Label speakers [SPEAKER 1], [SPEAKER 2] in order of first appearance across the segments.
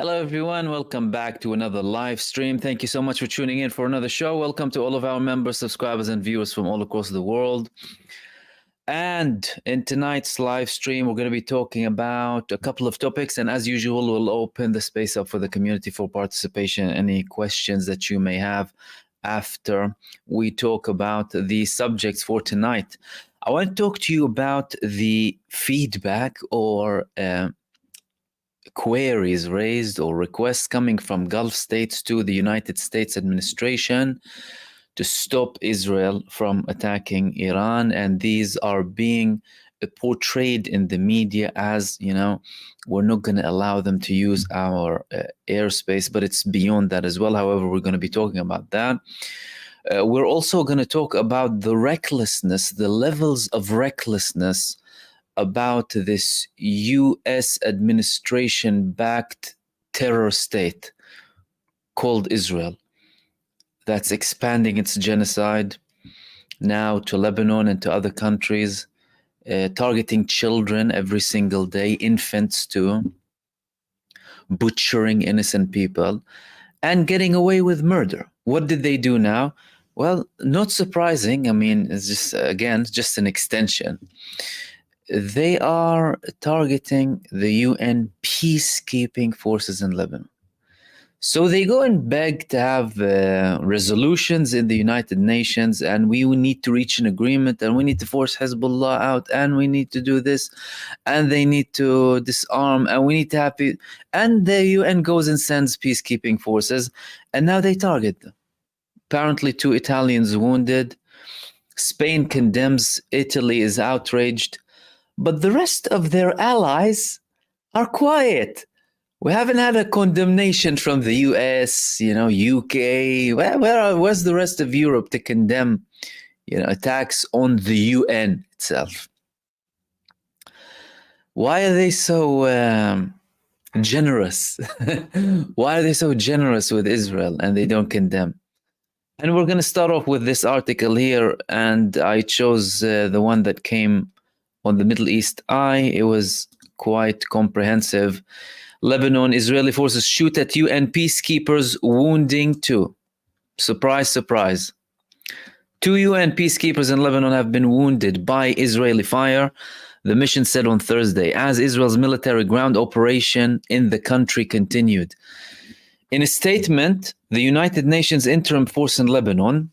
[SPEAKER 1] Hello, everyone. Welcome back to another live stream. Thank you so much for tuning in for another show. Welcome to all of our members, subscribers, and viewers from all across the world. And in tonight's live stream, we're going to be talking about a couple of topics. And as usual, we'll open the space up for the community for participation. Any questions that you may have after we talk about the subjects for tonight. I want to talk to you about the feedback or queries raised or requests coming from Gulf states to the United States administration to stop Israel from attacking Iran. And these are being portrayed in the media as, we're not going to allow them to use our airspace, but it's beyond that as well. However, we're going to be talking about that. We're also going to talk about the recklessness, the levels of recklessness about this U.S. administration-backed terror state called Israel that's expanding its genocide now to Lebanon and to other countries, targeting children every single day, infants too, butchering innocent people, and getting away with murder. What did they do now? Well, not surprising. I mean, it's just, again, just an extension. They are targeting the UN peacekeeping forces in Lebanon. So they go and beg to have resolutions in the United Nations, and we need to reach an agreement, and we need to force Hezbollah out, and we need to do this, and they need to disarm, and we need to have peace. And the UN goes and sends peacekeeping forces, and now they target them. Apparently 2 Italians wounded. Spain condemns. Italy is outraged. But the rest of their allies are quiet. We haven't had a condemnation from the US, UK. Where's the rest of Europe to condemn, attacks on the UN itself? Why are they so generous? Why are they so generous with Israel and they don't condemn? And we're going to start off with this article here, and I chose the one that came on the Middle East Eye. It was quite comprehensive. Lebanon, Israeli forces shoot at UN peacekeepers, wounding 2. Surprise, surprise. 2 UN peacekeepers in Lebanon have been wounded by Israeli fire, the mission said on Thursday, as Israel's military ground operation in the country continued. In a statement, the United Nations Interim Force in Lebanon,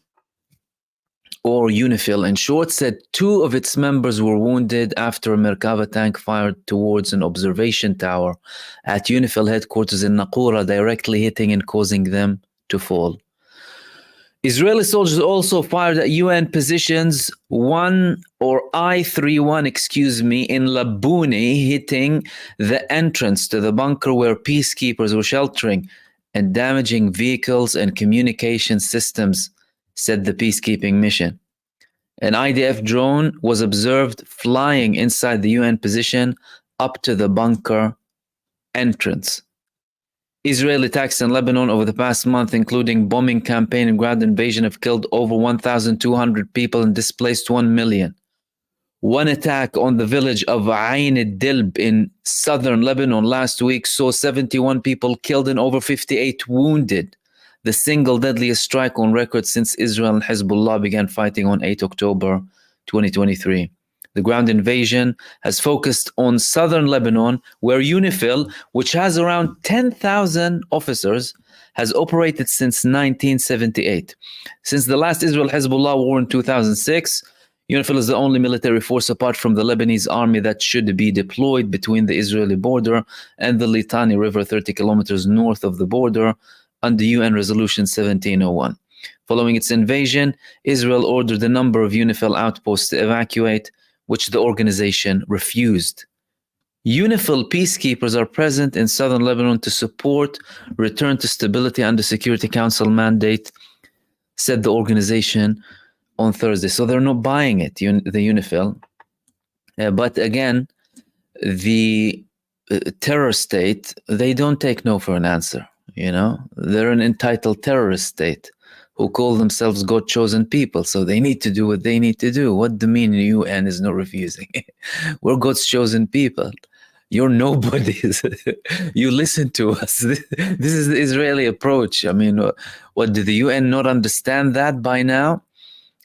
[SPEAKER 1] or UNIFIL in short, said 2 of its members were wounded after a Merkava tank fired towards an observation tower at UNIFIL headquarters in Naqoura, directly hitting and causing them to fall. Israeli soldiers also fired at UN positions I-31, in Labuni, hitting the entrance to the bunker where peacekeepers were sheltering and damaging vehicles and communication systems, said the peacekeeping mission. An IDF drone was observed flying inside the UN position up to the bunker entrance. Israeli attacks in Lebanon over the past month, including bombing campaign and ground invasion, have killed over 1,200 people and displaced 1 million. One attack on the village of Ain al-Dilb in southern Lebanon last week saw 71 people killed and over 58 wounded, the single deadliest strike on record since Israel and Hezbollah began fighting on 8 October 2023. The ground invasion has focused on southern Lebanon, where UNIFIL, which has around 10,000 officers, has operated since 1978. Since the last Israel-Hezbollah war in 2006, UNIFIL is the only military force apart from the Lebanese army that should be deployed between the Israeli border and the Litani River, 30 kilometers north of the border, under UN Resolution 1701. Following its invasion, Israel ordered a number of UNIFIL outposts to evacuate, which the organization refused. UNIFIL peacekeepers are present in southern Lebanon to support return to stability under Security Council mandate, said the organization on Thursday. So they're not buying it, the UNIFIL. But again, the terror state, they don't take no for an answer. They're an entitled terrorist state who call themselves God-chosen people. So they need to do what they need to do. What do you mean UN is not refusing? We're God's chosen people. You're nobodies. You listen to us. This is the Israeli approach. I mean, what, did the UN not understand that by now?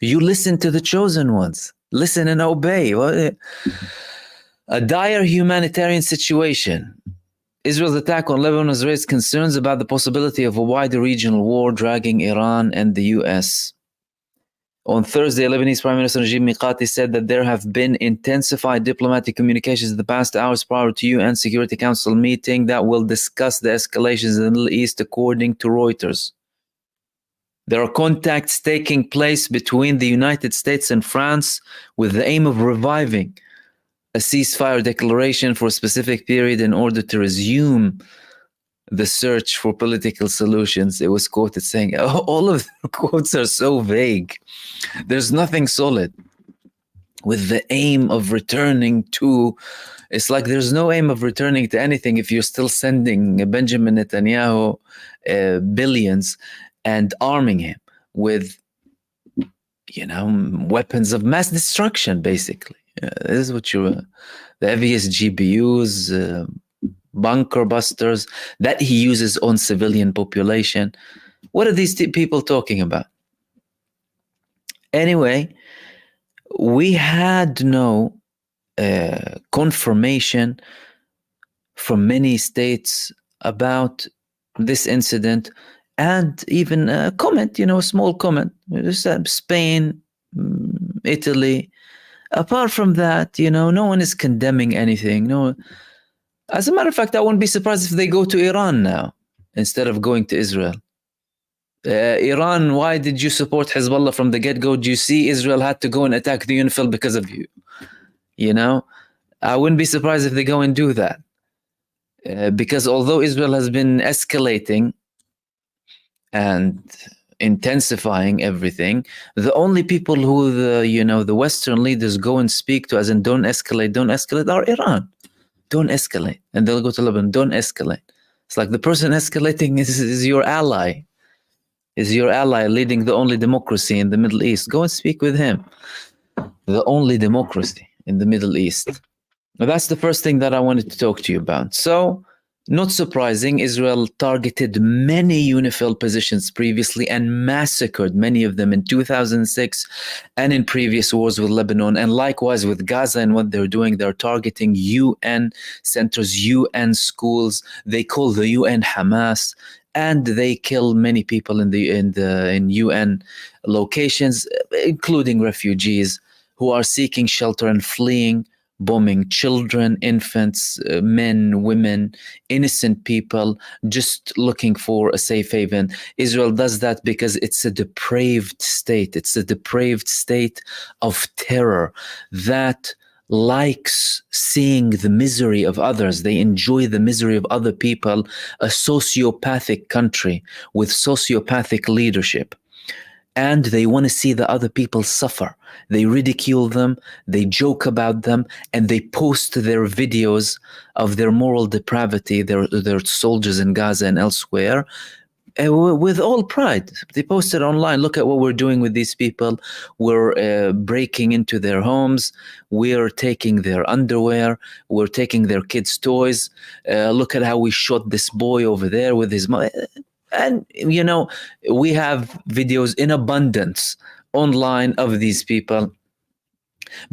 [SPEAKER 1] You listen to the chosen ones. Listen and obey. A dire humanitarian situation. Israel's attack on Lebanon has raised concerns about the possibility of a wider regional war dragging Iran and the US. On Thursday, Lebanese Prime Minister Najib Mikati said that there have been intensified diplomatic communications in the past hours prior to UN Security Council meeting that will discuss the escalations in the Middle East, according to Reuters. There are contacts taking place between the United States and France with the aim of reviving a ceasefire declaration for a specific period in order to resume the search for political solutions. It was quoted saying, all of the quotes are so vague. There's nothing solid. With the aim of returning to, it's like there's no aim of returning to anything if you're still sending Benjamin Netanyahu billions and arming him with, weapons of mass destruction, basically. This is what the heaviest GPUs, bunker busters that he uses on civilian population. What are these people talking about? Anyway, we had no confirmation from many states about this incident, and even a comment, a small comment. Spain, Italy. Apart from that, no one is condemning anything. No. As a matter of fact, I wouldn't be surprised if they go to Iran now instead of going to Israel. Iran, why did you support Hezbollah from the get-go? Do you see Israel had to go and attack the UNIFIL because of you? I wouldn't be surprised if they go and do that. Because although Israel has been escalating and intensifying everything, the only people who the Western leaders go and speak to, as in don't escalate, are Iran. Don't escalate. And they'll go to Lebanon, don't escalate. It's like the person escalating is your ally. Is your ally leading the only democracy in the Middle East. Go and speak with him. The only democracy in the Middle East. Now, that's the first thing that I wanted to talk to you about. So, not surprising, Israel targeted many UNIFIL positions previously and massacred many of them in 2006 and in previous wars with Lebanon, and likewise with Gaza. And what they're doing, they're targeting UN centers, UN schools. They call the UN Hamas, and they kill many people in UN locations, including refugees who are seeking shelter and fleeing, bombing children, infants, men, women, innocent people, just looking for a safe haven. Israel does that because it's a depraved state. It's a depraved state of terror that likes seeing the misery of others. They enjoy the misery of other people, a sociopathic country with sociopathic leadership. And they want to see the other people suffer. They ridicule them, they joke about them, and they post their videos of their moral depravity, their soldiers in Gaza and elsewhere, with all pride. They post it online. Look at what we're doing with these people. We're breaking into their homes. We're taking their underwear. We're taking their kids' toys. Look at how we shot this boy over there with his mother. And, we have videos in abundance online of these people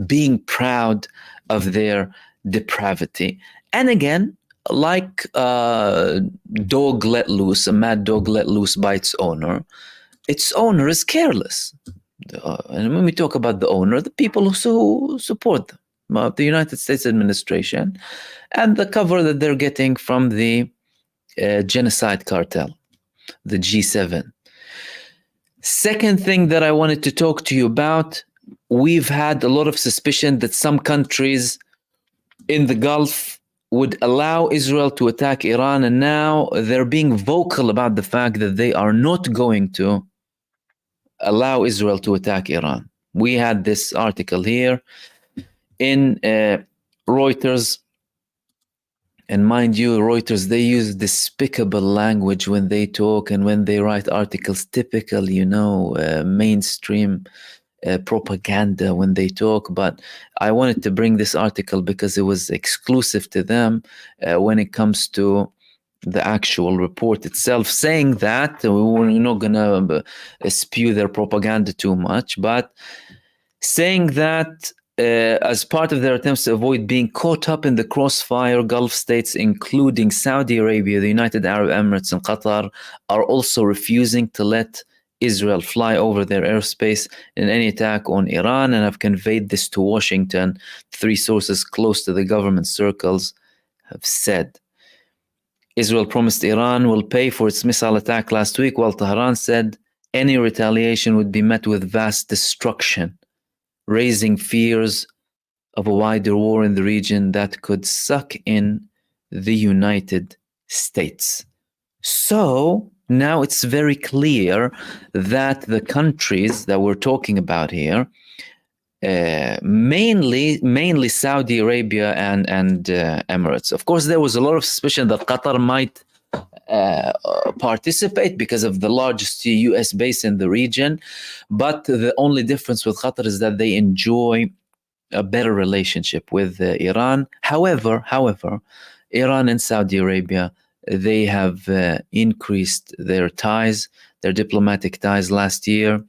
[SPEAKER 1] being proud of their depravity. And again, like a dog let loose, a mad dog let loose by its owner is careless. And when we talk about the owner, the people who support them, the United States administration, and the cover that they're getting from the genocide cartel, the G7. Second thing that I wanted to talk to you about, we've had a lot of suspicion that some countries in the Gulf would allow Israel to attack Iran, and now they're being vocal about the fact that they are not going to allow Israel to attack Iran. We had this article here in Reuters. And mind you, Reuters, they use despicable language when they talk and when they write articles, typical, mainstream propaganda when they talk, but I wanted to bring this article because it was exclusive to them when it comes to the actual report itself, saying that we're not going to spew their propaganda too much, but saying that as part of their attempts to avoid being caught up in the crossfire, Gulf states, including Saudi Arabia, the United Arab Emirates, and Qatar, are also refusing to let Israel fly over their airspace in any attack on Iran, and have conveyed this to Washington. Three sources close to the government circles have said. Israel promised Iran will pay for its missile attack last week, while Tehran said any retaliation would be met with vast destruction, raising fears of a wider war in the region that could suck in the United States. So now it's very clear that the countries that we're talking about here, mainly Saudi Arabia and Emirates. Of course, there was a lot of suspicion that Qatar might participate because of the largest US base in the region, but the only difference with Qatar is that they enjoy a better relationship with Iran. However, Iran and Saudi Arabia, they have increased their ties, their diplomatic ties last year,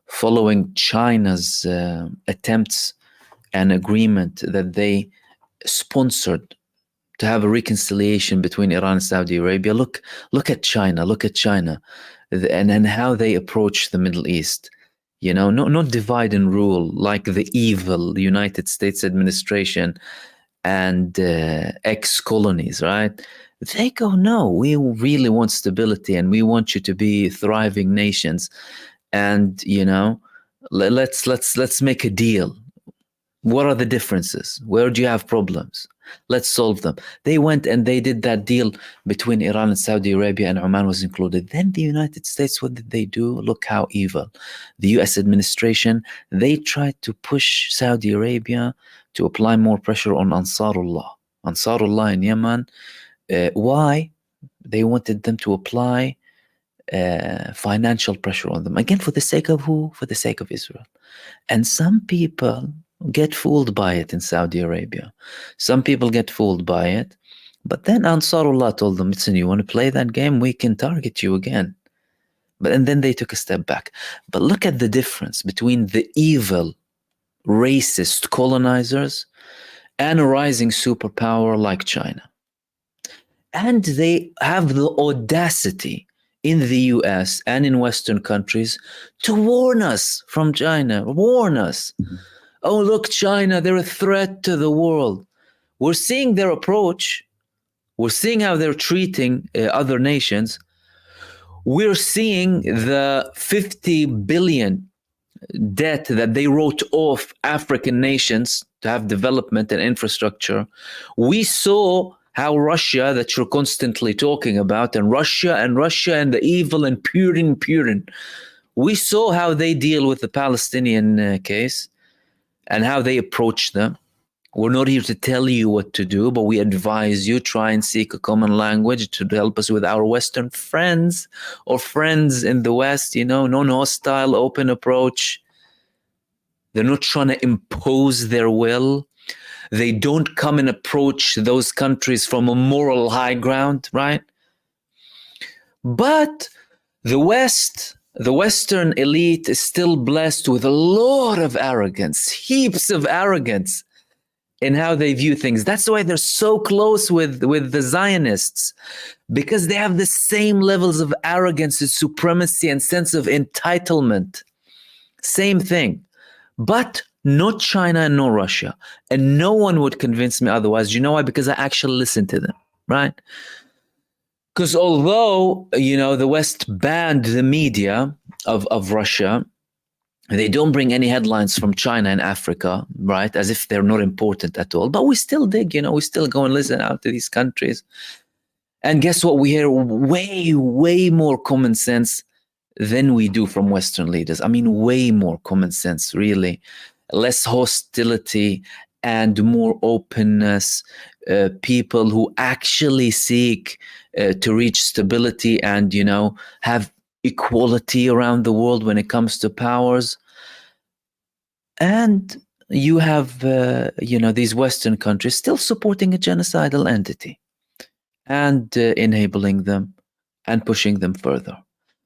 [SPEAKER 1] following China's attempts and agreement that they sponsored to have a reconciliation between Iran and Saudi Arabia. Look at China, and how they approach the Middle East. You know, not divide and rule like the evil United States administration and ex-colonies, right? They go, no, we really want stability and we want you to be thriving nations. And, you know, let's make a deal. What are the differences? Where do you have problems? Let's solve them. They went and they did that deal between Iran and Saudi Arabia, and Oman was included. Then the United States, what did they do? Look how evil. The US administration, they tried to push Saudi Arabia to apply more pressure on Ansarullah in Yemen. Why? They wanted them to apply financial pressure on them. Again, for the sake of who? For the sake of Israel. And some people get fooled by it in Saudi Arabia. Some people get fooled by it. But then Ansarullah told them, listen, you want to play that game? We can target you again. And then they took a step back. But look at the difference between the evil, racist colonizers and a rising superpower like China. And they have the audacity in the US and in Western countries to warn us from China. Warn us. Oh, look, China, they're a threat to the world. We're seeing their approach. We're seeing how they're treating other nations. We're seeing the 50 billion debt that they wrote off African nations to have development and infrastructure. We saw how Russia, that you're constantly talking about, and Russia and the evil and Putin. We saw how they deal with the Palestinian case and how they approach them. We're not here to tell you what to do, but we advise you try and seek a common language to help us with our Western friends or friends in the West, you know, non-hostile, open approach. They're not trying to impose their will. They don't come and approach those countries from a moral high ground, right? But the West, the Western elite is still blessed with a lot of arrogance, heaps of arrogance in how they view things. That's why they're so close with the Zionists, because they have the same levels of arrogance and supremacy and sense of entitlement. Same thing. But not China and not Russia. And no one would convince me otherwise. You know why? Because I actually listen to them, right? Because although, you know, the West banned the media of Russia, they don't bring any headlines from China and Africa, right? As if they're not important at all. But we still dig, you know, we still go and listen out to these countries. And guess what? We hear way more common sense than we do from Western leaders. I mean, way more common sense, really. Less hostility and more openness. People who actually seek to reach stability and, you know, have equality around the world when it comes to powers. And you have, these Western countries still supporting a genocidal entity and enabling them and pushing them further.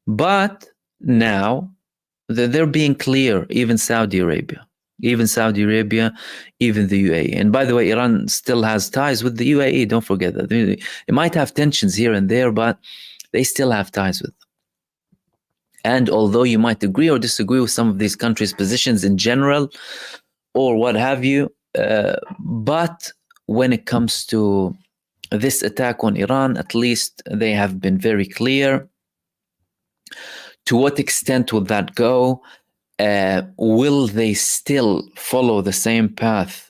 [SPEAKER 1] But now they're being clear, even Saudi Arabia, even the UAE. And by the way, Iran still has ties with the UAE. Don't forget that. It might have tensions here and there, but they still have ties with them. And although you might agree or disagree with some of these countries' positions in general, or what have you, but when it comes to this attack on Iran, at least they have been very clear. To what extent will that go? Will they still follow the same path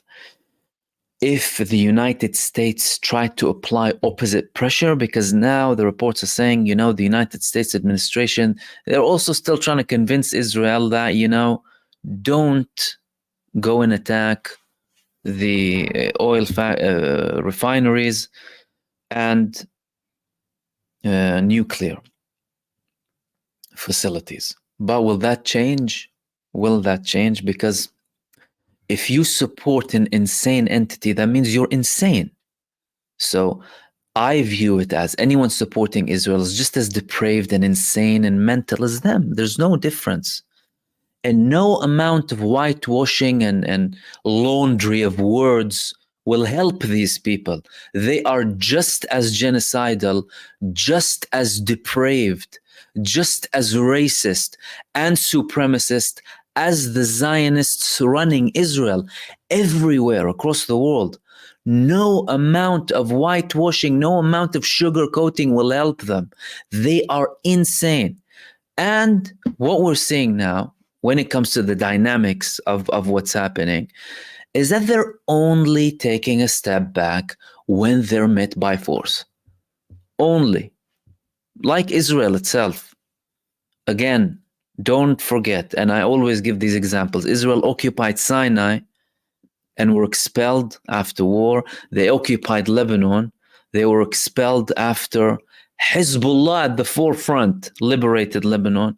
[SPEAKER 1] if the United States try to apply opposite pressure? Because now the reports are saying, the United States administration, they're also still trying to convince Israel that, don't go and attack the oil refineries and nuclear facilities. But will that change? Because if you support an insane entity, that means you're insane. So I view it as anyone supporting Israel is just as depraved and insane and mental as them. There's no difference. And no amount of whitewashing and laundry of words will help these people. They are just as genocidal, just as depraved, just as racist and supremacist as the Zionists running Israel everywhere across the world. No amount of whitewashing, no amount of sugarcoating will help them. They are insane. And what we're seeing now, when it comes to the dynamics of what's happening, is that they're only taking a step back when they're met by force. Only. Like Israel itself. Again, don't forget, and I always give these examples, Israel occupied Sinai and were expelled after war. They occupied Lebanon. They were expelled after Hezbollah at the forefront liberated Lebanon.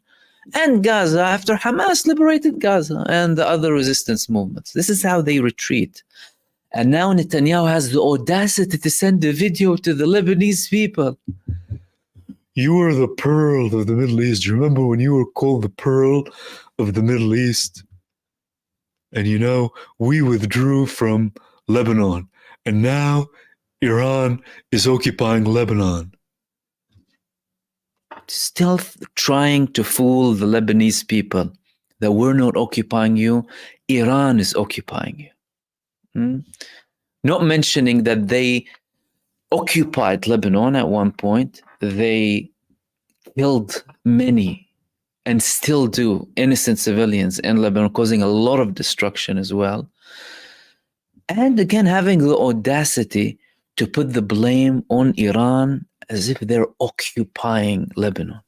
[SPEAKER 1] And Gaza after Hamas liberated Gaza and the other resistance movements. This is how they retreat. And now Netanyahu has the audacity to send a video to the Lebanese people. You are the pearl of the Middle East. Remember when you were called the pearl of the Middle East? And we withdrew from Lebanon. And now Iran is occupying Lebanon. Still trying to fool the Lebanese people that we're not occupying you, Iran is occupying you. Not mentioning that they occupied Lebanon at one point. They killed many and still do innocent civilians in Lebanon, causing a lot of destruction as well. And again, having the audacity to put the blame on Iran as if they're occupying Lebanon.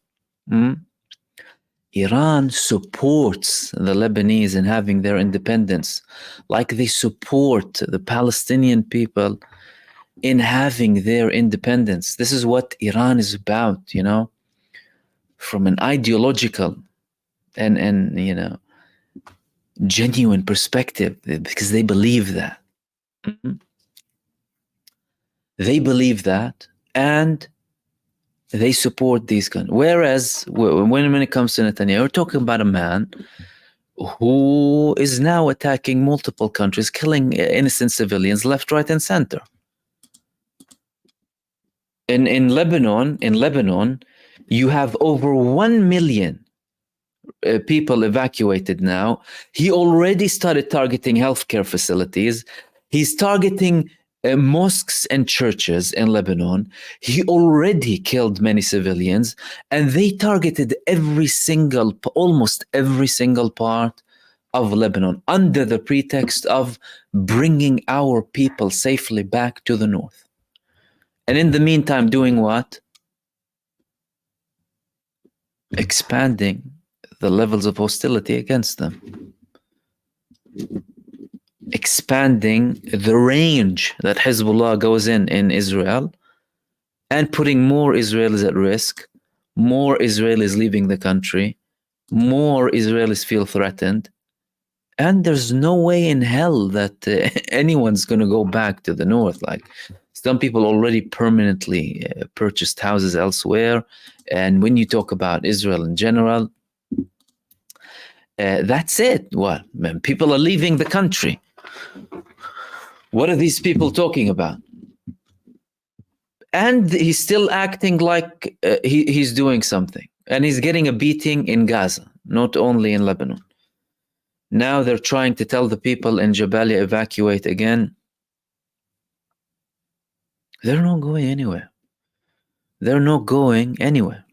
[SPEAKER 1] Iran supports the Lebanese in having their independence, like they support the Palestinian people in having their independence. This is what Iran is about, from an ideological and genuine perspective, because they believe that. They believe that, and they support these guns. Whereas when it comes to Netanyahu, we're talking about a man who is now attacking multiple countries, killing innocent civilians left, right, and center. In Lebanon, you have over 1 million people evacuated now. He already started targeting healthcare facilities. He's targeting mosques and churches in Lebanon. He already killed many civilians, and they targeted almost every single part of Lebanon under the pretext of bringing our people safely back to the north. And in the meantime, doing what? Expanding the levels of hostility against them. Expanding the range that Hezbollah goes in Israel, and putting more Israelis at risk, more Israelis leaving the country, more Israelis feel threatened, And there's no way in hell that anyone's going to go back to the north. Like, some people already permanently purchased houses elsewhere. And when you talk about Israel in general, that's it. Well, man, people are leaving the country. What are these people talking about? And he's still acting like he's doing something. And he's getting a beating in Gaza, not only in Lebanon. Now they're trying to tell the people in Jabalia evacuate again. They're not going anywhere. They're not going anywhere.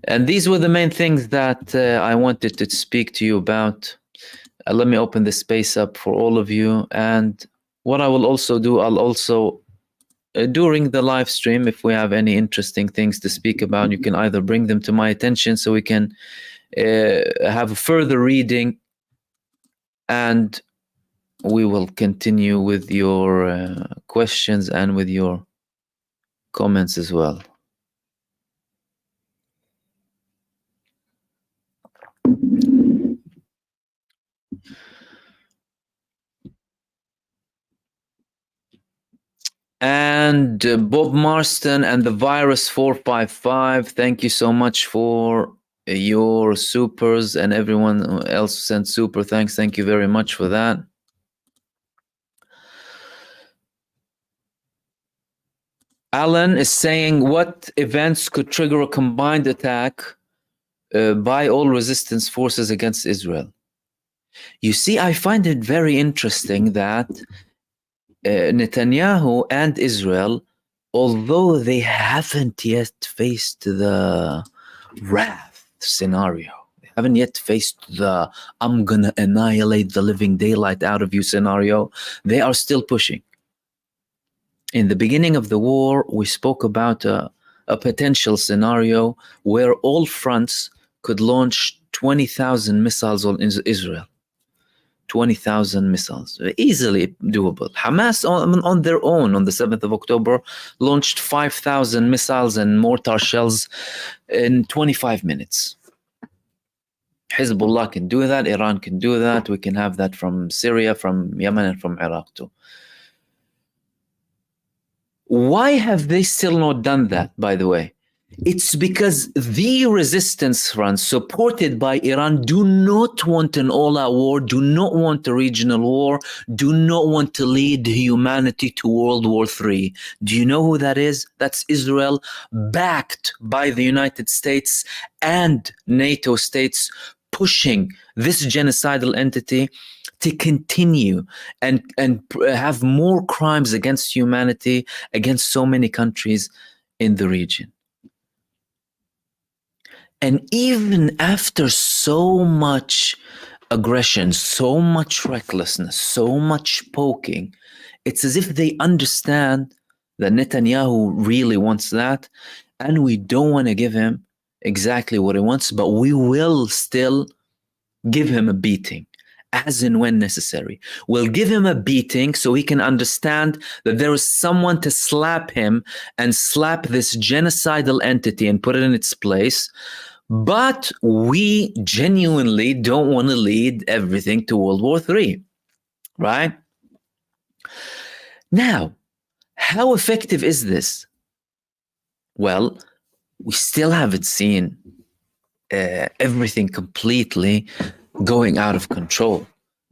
[SPEAKER 1] And these were the main things that I wanted to speak to you about. Let me open the space up for all of you. And what I will also do, I'll also, during the live stream, if we have any interesting things to speak about, you can either bring them to my attention so we can have a further reading, and we will continue with your questions and with your comments as well. And Bob Marston and the Virus 455, thank you so much for your supers, and everyone else who sent super thanks. Thank you very much for that. Alan is saying, what events could trigger a combined attack by all resistance forces against Israel? You see, I find it very interesting that Netanyahu and Israel, although they haven't yet faced the wrath scenario, they haven't yet faced the I'm gonna annihilate the living daylight out of you scenario, they are still pushing. In the beginning of the war, we spoke about a potential scenario where all fronts could launch 20,000 missiles on Israel. 20,000 missiles, easily doable. Hamas on their own on the 7th of October launched 5,000 missiles and mortar shells in 25 minutes. Hezbollah can do that, Iran can do that, we can have that from Syria, from Yemen, and from Iraq too. Why have they still not done that, by the way? It's because the resistance fronts supported by Iran do not want an all-out war, do not want a regional war, do not want to lead humanity to World War III. Do you know who that is? That's Israel, backed by the United States and NATO states, pushing this genocidal entity to continue and have more crimes against humanity, against so many countries in the region. And even after so much aggression, so much recklessness, so much poking, it's as if they understand that Netanyahu really wants that, and we don't want to give him exactly what he wants, but we will still give him a beating as and when necessary. We'll give him a beating so he can understand that there is someone to slap him and slap this genocidal entity and put it in its place. But we genuinely don't want to lead everything to World War III, right? Now, how effective is this? Well, we still haven't seen everything completely going out of control,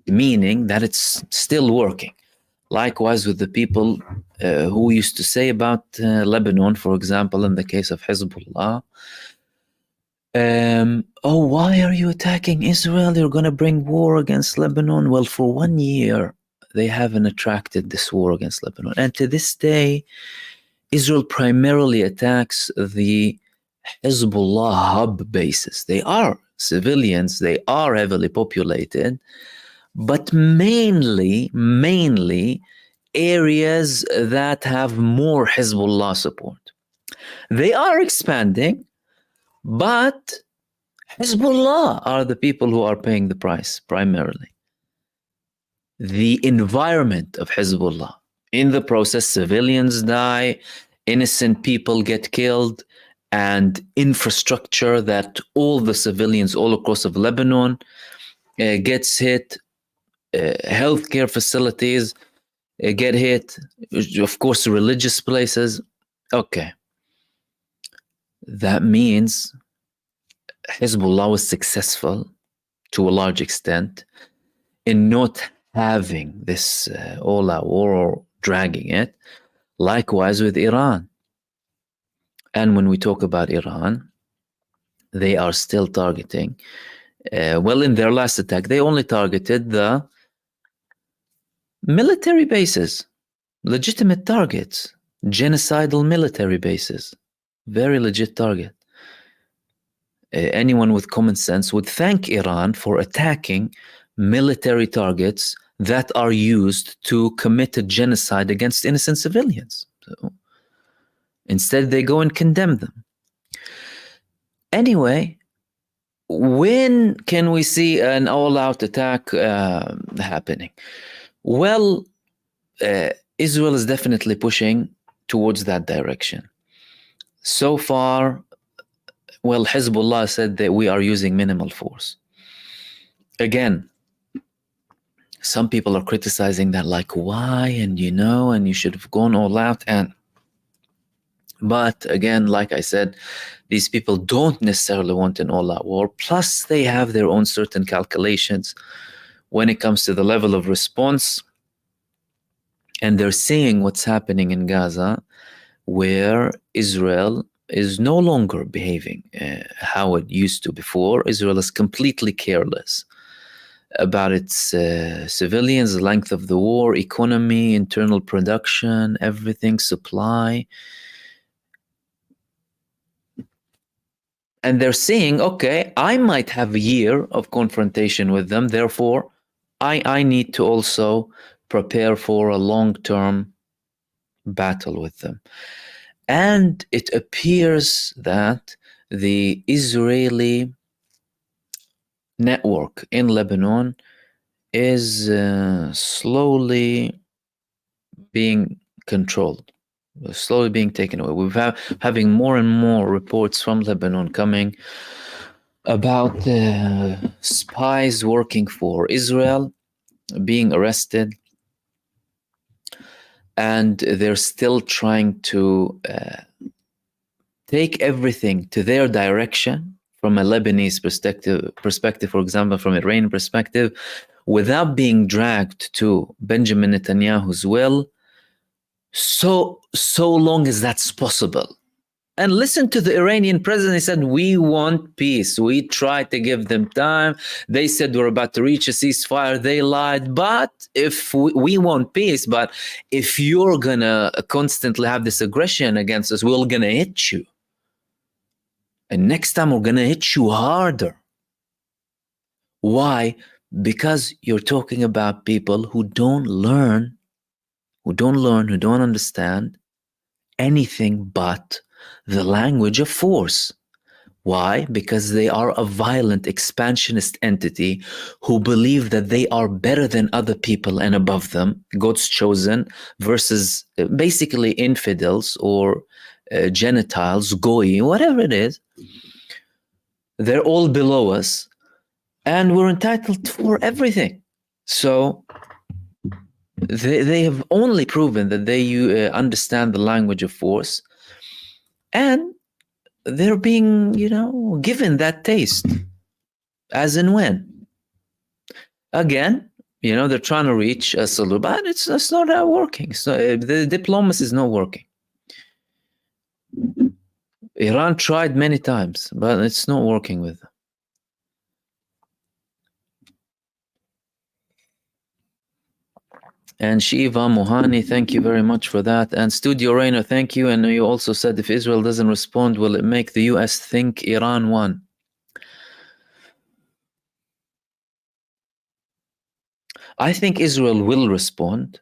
[SPEAKER 1] meaning that it's still working. Likewise with the people who used to say about Lebanon, for example, in the case of Hezbollah, oh, why are you attacking Israel? You're going to bring war against Lebanon. Well, for 1 year, they haven't attracted this war against Lebanon. And to this day, Israel primarily attacks the Hezbollah hub bases. They are civilians, they are heavily populated, but mainly areas that have more Hezbollah support. They are expanding, but Hezbollah are the people who are paying the price primarily. The environment of Hezbollah. In the process, civilians die, innocent people get killed, and infrastructure that all the civilians all across of Lebanon gets hit. healthcare facilities get hit, of course, religious places. Okay. That means Hezbollah was successful to a large extent in not having this all-out war or dragging it. Likewise with Iran. And when we talk about Iran, they are still targeting. Well, in their last attack, they only targeted the military bases, legitimate targets, genocidal military bases. Very legit target. Anyone with common sense would thank Iran for attacking military targets that are used to commit a genocide against innocent civilians. So instead, they go and condemn them. Anyway, when can we see an all-out attack happening? Well, Israel is definitely pushing towards that direction. So far, well, Hezbollah said that we are using minimal force. Again, some people are criticizing that, like, why? And and you should have gone all out. But again, like I said, these people don't necessarily want an all-out war. Plus, they have their own certain calculations when it comes to the level of response. And they're seeing what's happening in Gaza, where Israel is no longer behaving how it used to before. Israel is completely careless about its civilians, the length of the war, economy, internal production, everything, supply. And they're saying, okay, I might have a year of confrontation with them. Therefore, I need to also prepare for a long-term battle with them. And it appears that the Israeli network in Lebanon is slowly being controlled, slowly being taken away. We're having more and more reports from Lebanon coming about spies working for Israel being arrested, and they're still trying to take everything to their direction from a Lebanese perspective, for example, from an Iranian perspective, without being dragged to Benjamin Netanyahu's will, so long as that's possible. And listen to the Iranian president. He said, we want peace. We tried to give them time. They said we're about to reach a ceasefire. They lied. But if we want peace, but if you're going to constantly have this aggression against us, we're going to hit you. And next time we're going to hit you harder. Why? Because you're talking about people who don't learn, who don't understand anything but the language of force. Why? Because they are a violent expansionist entity who believe that they are better than other people and above them, God's chosen, versus basically infidels or Gentiles, Goy, whatever it is. They're all below us and we're entitled for everything. So they have only proven that they understand the language of force, and they're being, given that taste as and when. Again, they're trying to reach a solution, but it's not working. So the diplomacy is not working. Iran tried many times, but it's not working with them. And Shiva Mohani, thank you very much for that. And Studio Rainer, thank you. And you also said, if Israel doesn't respond, will it make the US think Iran won? I think Israel will respond.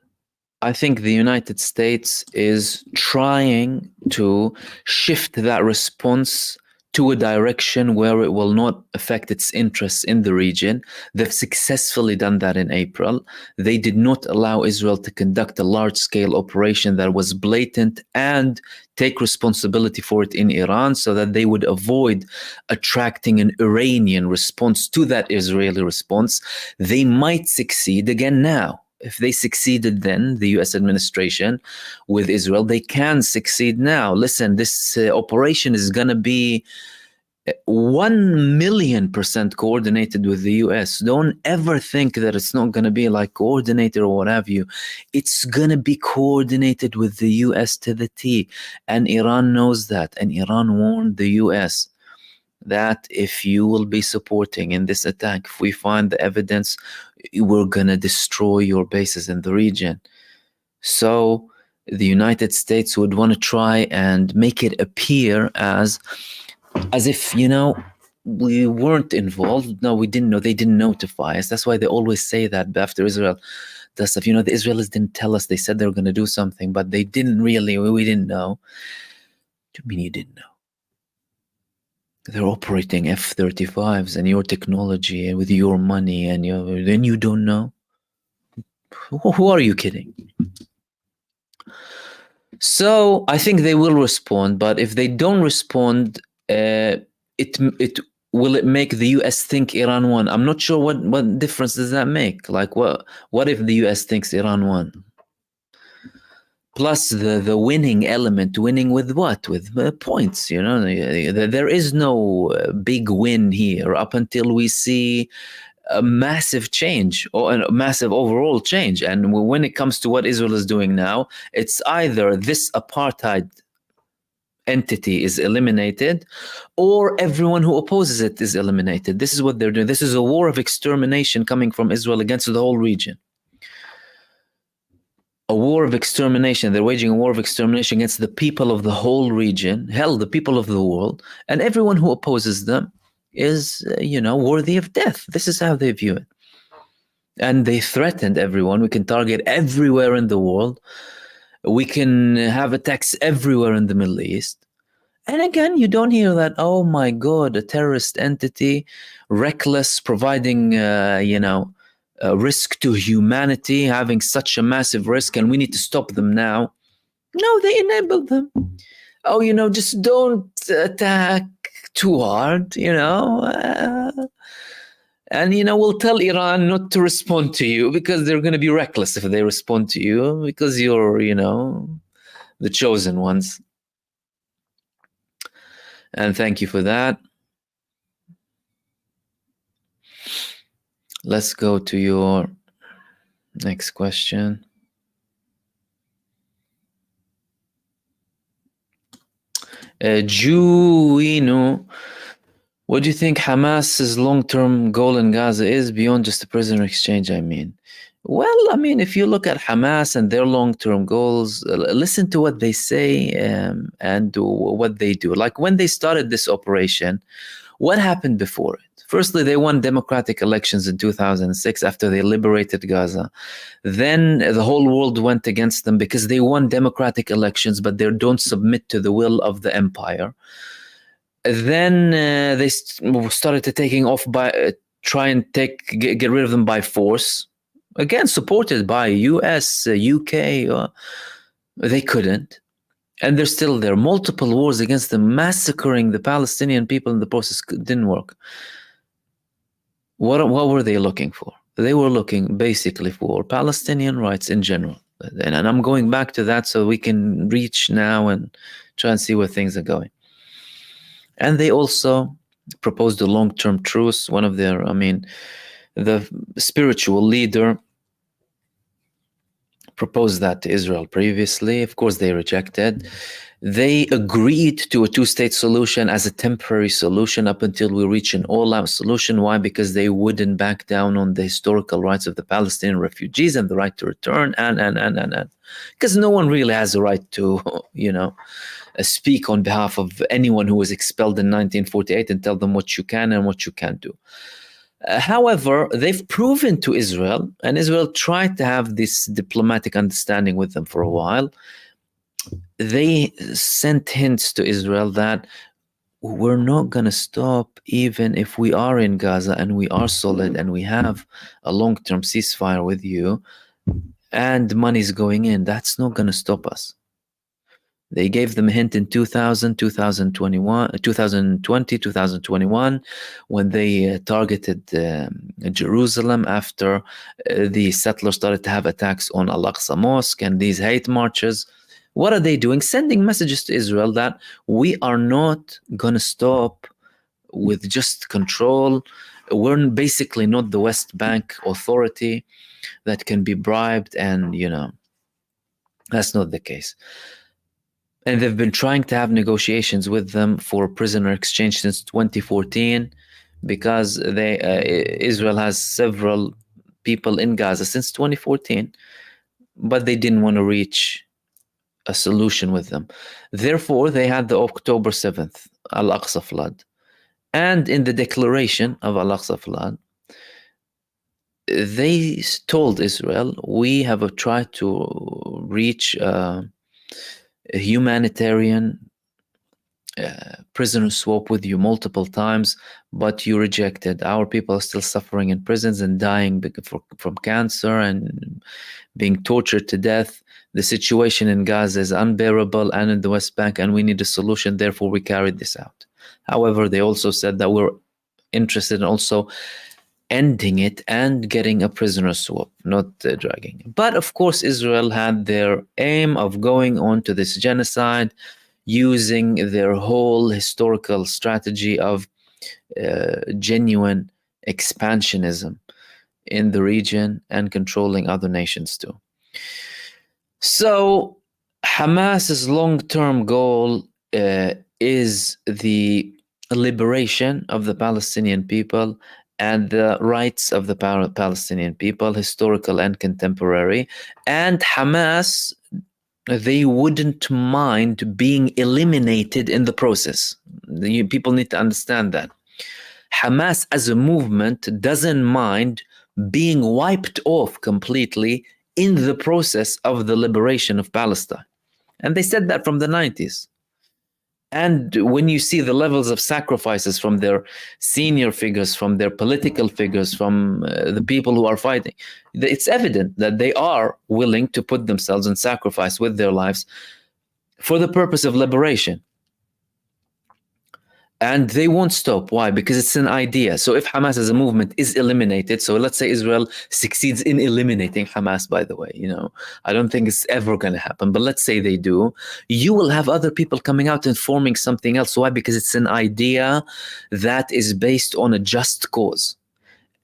[SPEAKER 1] I think the United States is trying to shift that response to a direction where it will not affect its interests in the region. They've successfully done that in April. They did not allow Israel to conduct a large-scale operation that was blatant and take responsibility for it in Iran, so that they would avoid attracting an Iranian response to that Israeli response. They might succeed again now. If they succeeded then, the US administration with Israel, they can succeed now. Listen, this operation is going to be 1,000,000% coordinated with the US. Don't ever think that it's not going to be like coordinated or what have you. It's going to be coordinated with the US to the T. And Iran knows that. And Iran warned the US that if you will be supporting in this attack, if we find the evidence, we're going to destroy your bases in the region. So the United States would want to try and make it appear as if, you know, we weren't involved. No, we didn't know. They didn't notify us. That's why they always say that after Israel does stuff. You know, the Israelis didn't tell us. They said they were going to do something, but they didn't really. We didn't know. What do you mean you didn't know? They're operating F-35s and your technology and with your money, and then you don't know? Who are you kidding? So I think they will respond, but if they don't respond, will it make the US think Iran won? I'm not sure what difference does that make. Like what if the US thinks Iran won? Plus the winning element, winning with what? With points, you know. There is no big win here up until we see a massive change or a massive overall change. And when it comes to what Israel is doing now, it's either this apartheid entity is eliminated or everyone who opposes it is eliminated. This is what they're doing. This is a war of extermination coming from Israel against the whole region. A war of extermination. They're waging a war of extermination against the people of the whole region, hell, the people of the world, and everyone who opposes them is, worthy of death. This is how they view it. And they threatened everyone. We can target everywhere in the world. We can have attacks everywhere in the Middle East. And again, you don't hear that, oh my God, a terrorist entity, reckless, providing, risk to humanity, having such a massive risk, and we need to stop them now. No, they enabled them. Oh, just don't attack too hard, and, we'll tell Iran not to respond to you because they're going to be reckless if they respond to you because you're, the chosen ones. And thank you for that. Let's go to your next question. Juino, what do you think Hamas's long-term goal in Gaza is beyond just the prisoner exchange, I mean? Well, if you look at Hamas and their long-term goals, listen to what they say and what they do. Like when they started this operation, what happened before it? Firstly, they won democratic elections in 2006 after they liberated Gaza. Then the whole world went against them because they won democratic elections, but they don't submit to the will of the empire. Then they started to taking off try and get rid of them by force. Again, supported by US, UK. They couldn't. And they're still there. Multiple wars against them, massacring the Palestinian people in the process didn't work. What were they looking for? They were looking basically for Palestinian rights in general. And I'm going back to that so we can reach now and try and see where things are going. And they also proposed a long-term truce. One of their, the spiritual leader proposed that to Israel previously. Of course, they rejected. They agreed to a two-state solution as a temporary solution up until we reach an all-out solution. Why? Because they wouldn't back down on the historical rights of the Palestinian refugees and the right to return, and. Because no one really has a right to, speak on behalf of anyone who was expelled in 1948 and tell them what you can and what you can't do. However, they've proven to Israel, and Israel tried to have this diplomatic understanding with them for a while. They sent hints to Israel that we're not going to stop even if we are in Gaza and we are solid and we have a long-term ceasefire with you and money's going in. That's not going to stop us. They gave them a hint in 2000, 2021, 2020, 2021, when they targeted Jerusalem after the settlers started to have attacks on Al-Aqsa Mosque and these hate marches. What are they doing? Sending messages to Israel that we are not going to stop with just control. We're basically not the West Bank Authority that can be bribed, and that's not the case. And they've been trying to have negotiations with them for prisoner exchange since 2014, because Israel has several people in Gaza since 2014, but they didn't want to reach a solution with them. Therefore, they had the October 7th Al-Aqsa flood. And in the declaration of Al-Aqsa flood, they told Israel, we have tried to reach a humanitarian prisoner swap with you multiple times, but you rejected. Our people are still suffering in prisons and dying from cancer and being tortured to death. The situation in Gaza is unbearable and in the West Bank, and we need a solution. Therefore, we carried this out. However, they also said that we're interested in also ending it and getting a prisoner swap, not dragging it. But of course, Israel had their aim of going on to this genocide, using their whole historical strategy of genuine expansionism in the region and controlling other nations too. So Hamas's long-term goal is the liberation of the Palestinian people and the rights of the Palestinian people, historical and contemporary. And Hamas, they wouldn't mind being eliminated in the process. People need to understand that. Hamas as a movement doesn't mind being wiped off completely in the process of the liberation of Palestine. And they said that from the 90s. And when you see the levels of sacrifices from their senior figures, from their political figures, from the people who are fighting, it's evident that they are willing to put themselves in sacrifice with their lives for the purpose of liberation. And they won't stop. Why? Because it's an idea. So if Hamas as a movement is eliminated, so let's say Israel succeeds in eliminating Hamas, by the way, I don't think it's ever going to happen, but let's say they do, you will have other people coming out and forming something else. Why? Because it's an idea that is based on a just cause.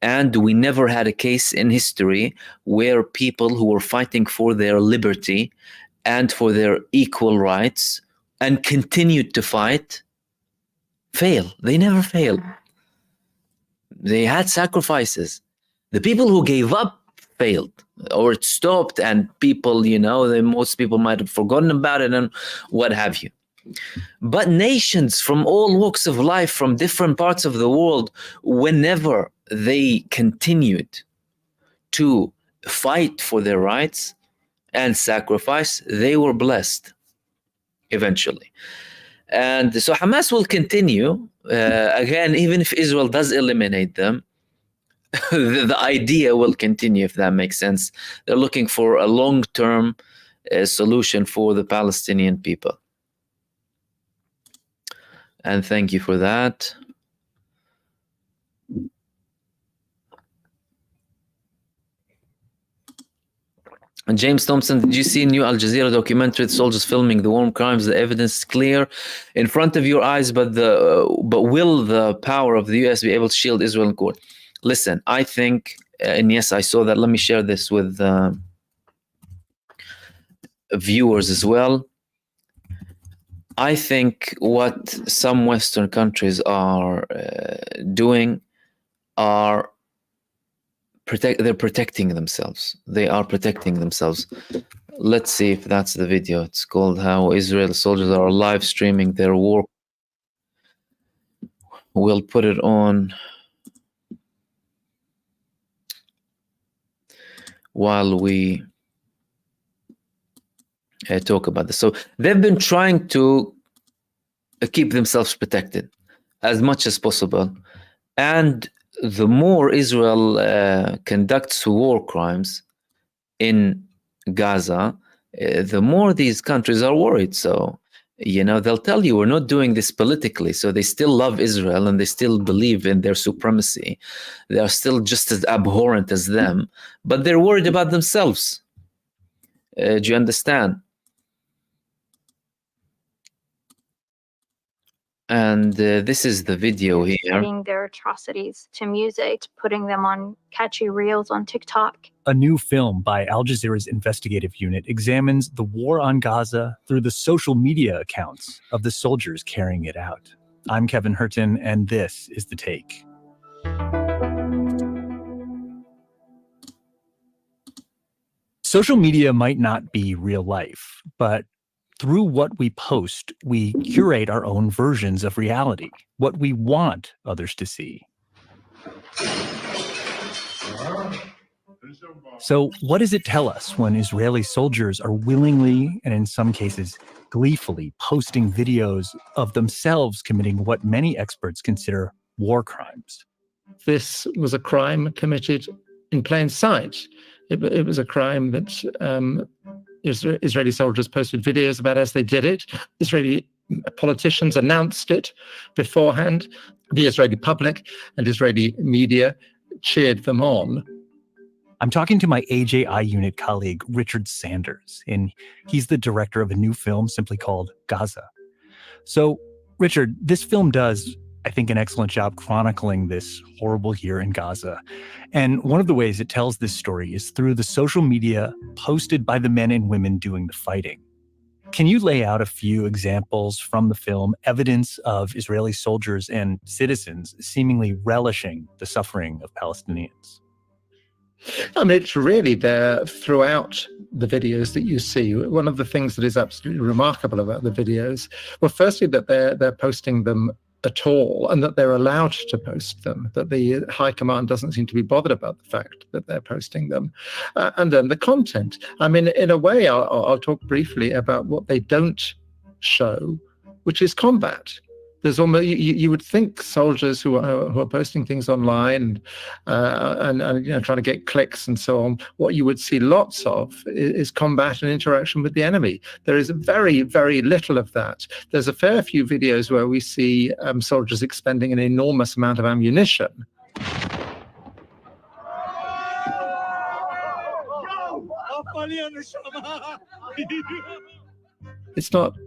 [SPEAKER 1] And we never had a case in history where people who were fighting for their liberty and for their equal rights and continued to fight fail. They never fail. They had sacrifices. The people who gave up failed, or it stopped, and people, most people might have forgotten about it and what have you. But nations from all walks of life, from different parts of the world, whenever they continued to fight for their rights and sacrifice, they were blessed eventually. And so Hamas will continue, again, even if Israel does eliminate them, the idea will continue, if that makes sense. They're looking for a long-term solution for the Palestinian people. And thank you for that. And James Thompson, did you see a new Al Jazeera documentary? The soldiers filming the war crimes. The evidence is clear in front of your eyes, but will the power of the US be able to shield Israel in court? Listen, I think, and yes, I saw that. Let me share this with viewers as well. I think what some Western countries are doing are they're protecting themselves. They are protecting themselves. Let's see if that's the video. It's called How Israel Soldiers Are Live Streaming Their War. We'll put it on while we talk about this. So they've been trying to keep themselves protected as much as possible. And the more Israel conducts war crimes in Gaza, the more these countries are worried. So, they'll tell you we're not doing this politically. So they still love Israel and they still believe in their supremacy. They are still just as abhorrent as them, but they're worried about themselves. Do you understand? And this is the video here.
[SPEAKER 2] Putting their atrocities to music, putting them on catchy reels on TikTok.
[SPEAKER 3] A new film by Al Jazeera's investigative unit examines the war on Gaza through the social media accounts of the soldiers carrying it out. I'm Kevin Hurton, and this is The Take. Social media might not be real life, but through what we post, we curate our own versions of reality, what we want others to see. So what does it tell us when Israeli soldiers are willingly, and in some cases gleefully, posting videos of themselves committing what many experts consider war crimes?
[SPEAKER 4] This was a crime committed in plain sight. It was a crime that Israeli soldiers posted videos about as they did it. Israeli politicians announced it beforehand. The Israeli public and Israeli media cheered them on.
[SPEAKER 3] I'm talking to my AJI unit colleague, Richard Sanders, and he's the director of a new film simply called Gaza. So, Richard, this film does, I think, an excellent job chronicling this horrible year in Gaza. And one of the ways it tells this story is through the social media posted by the men and women doing the fighting. Can you lay out a few examples from the film, evidence of Israeli soldiers and citizens seemingly relishing the suffering of Palestinians?
[SPEAKER 4] I mean, it's really there throughout the videos that you see. One of the things that is absolutely remarkable about the videos, well, firstly, that they're posting them at all, and that they're allowed to post them, that the high command doesn't seem to be bothered about the fact that they're posting them. And then the content. I mean, in a way, I'll talk briefly about what they don't show, which is combat. There's almost, you would think soldiers who are posting things online and trying to get clicks and so on, what you would see lots of is combat and interaction with the enemy. There is very, very little of that. There's a fair few videos where we see soldiers expending an enormous amount of ammunition. It's not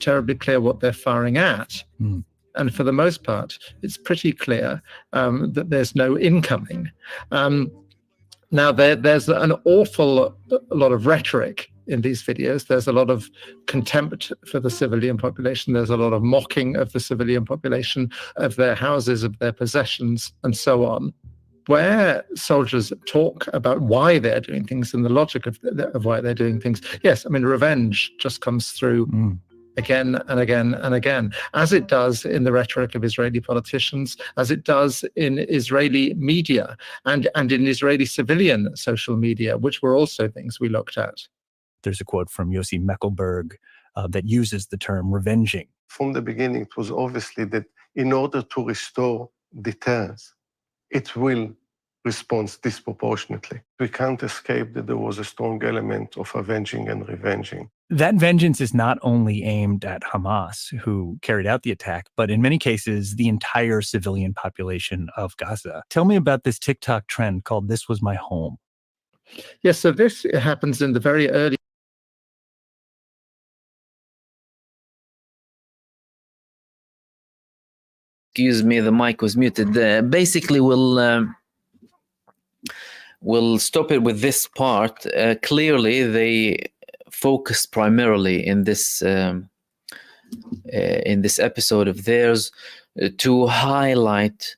[SPEAKER 4] terribly clear what they're firing at. And for the most part, it's pretty clear that there's no incoming. Now, there's an awful lot of rhetoric in these videos. There's a lot of contempt for the civilian population. There's a lot of mocking of the civilian population, of their houses, of their possessions, and so on. Where soldiers talk about why they're doing things and the logic of why they're doing things, yes, I mean, revenge just comes through again and again and again, as it does in the rhetoric of Israeli politicians, as it does in Israeli media and in Israeli civilian social media, which were also things we looked at.
[SPEAKER 3] There's a quote from Yossi Meckelberg that uses the term revenging.
[SPEAKER 5] From the beginning, it was obviously that in order to restore deterrence, it will respond disproportionately. We can't escape that there was a strong element of avenging and revenging.
[SPEAKER 3] That vengeance is not only aimed at Hamas, who carried out the attack, but in many cases, the entire civilian population of Gaza. Tell me about this TikTok trend called This Was My Home.
[SPEAKER 4] Yes, so this happens in the very early.
[SPEAKER 1] Excuse me, the mic was muted. Basically, we'll stop it with this part. Clearly, they focused primarily in this episode of theirs to highlight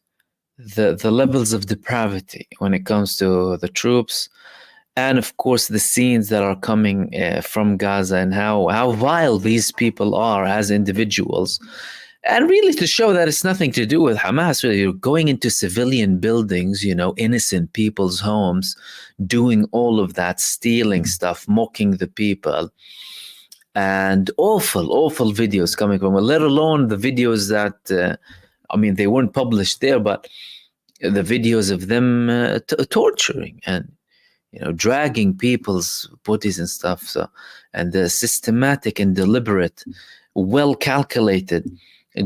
[SPEAKER 1] the levels of depravity when it comes to the troops, and of course the scenes that are coming from Gaza and how vile these people are as individuals. And really to show that it's nothing to do with Hamas. Really, you're going into civilian buildings, innocent people's homes, doing all of that, stealing stuff, mocking the people. and awful videos coming from it, let alone the videos that, I mean, they weren't published there, but the videos of them torturing and, you know, dragging people's bodies and stuff. So, and the systematic and deliberate, well calculated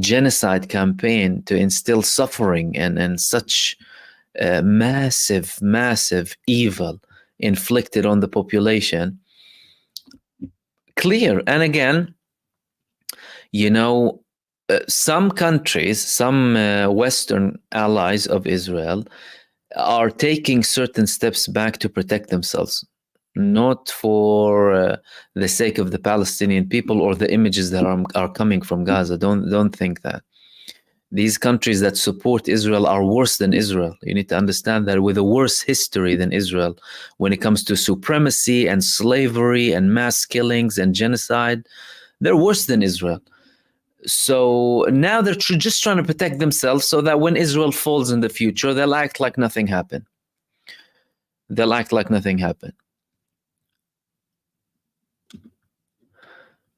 [SPEAKER 1] genocide campaign to instill suffering and such massive evil inflicted on the population. Clear. And again, you know, some countries, some Western allies of Israel are taking certain steps back to protect themselves, not for the sake of the Palestinian people or the images that are coming from Gaza. Don't think that. These countries that support Israel are worse than Israel. You need to understand that, with a worse history than Israel when it comes to supremacy and slavery and mass killings and genocide. They're worse than Israel. So now they're just trying to protect themselves so that when Israel falls in the future, they'll act like nothing happened. They'll act like nothing happened.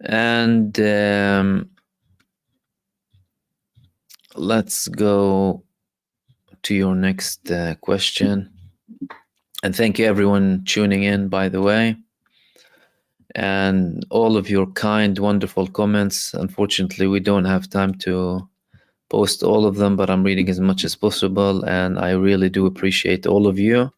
[SPEAKER 1] And let's go to your next question. And thank you everyone tuning in, by the way, and all of your kind, wonderful comments. Unfortunately, we don't have time to post all of them, but I'm reading as much as possible, and I really do appreciate all of you.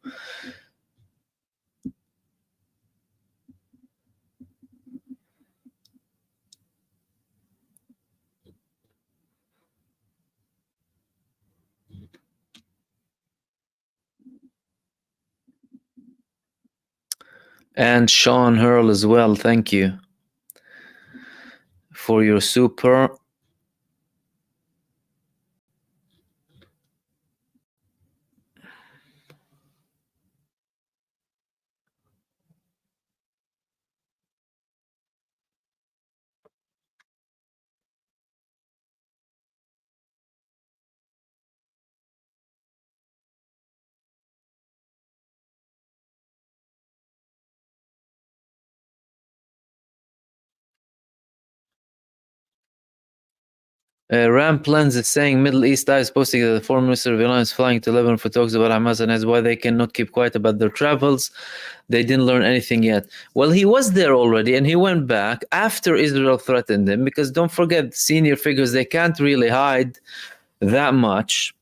[SPEAKER 1] And Sean Hurl as well, thank you for your super. Ram Plans is saying Middle East Eye is posting that the foreign minister of Iran is flying to Lebanon for talks about Hamas and Hezbollah. They cannot keep quiet about their travels. They didn't learn anything yet. Well, he was there already, and he went back after Israel threatened him, because don't forget, senior figures, they can't really hide that much.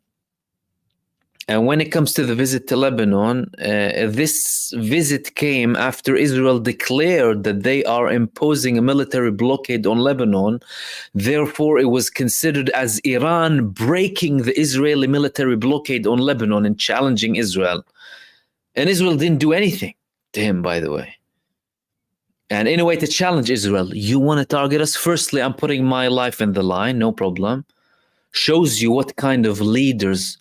[SPEAKER 1] And when it comes to the visit to Lebanon, this visit came after Israel declared that they are imposing a military blockade on Lebanon. Therefore, it was considered as Iran breaking the Israeli military blockade on Lebanon and challenging Israel. And Israel didn't do anything to him, by the way. And in a way to challenge Israel, you want to target us? Firstly, I'm putting my life in the line, no problem. Shows you what kind of leaders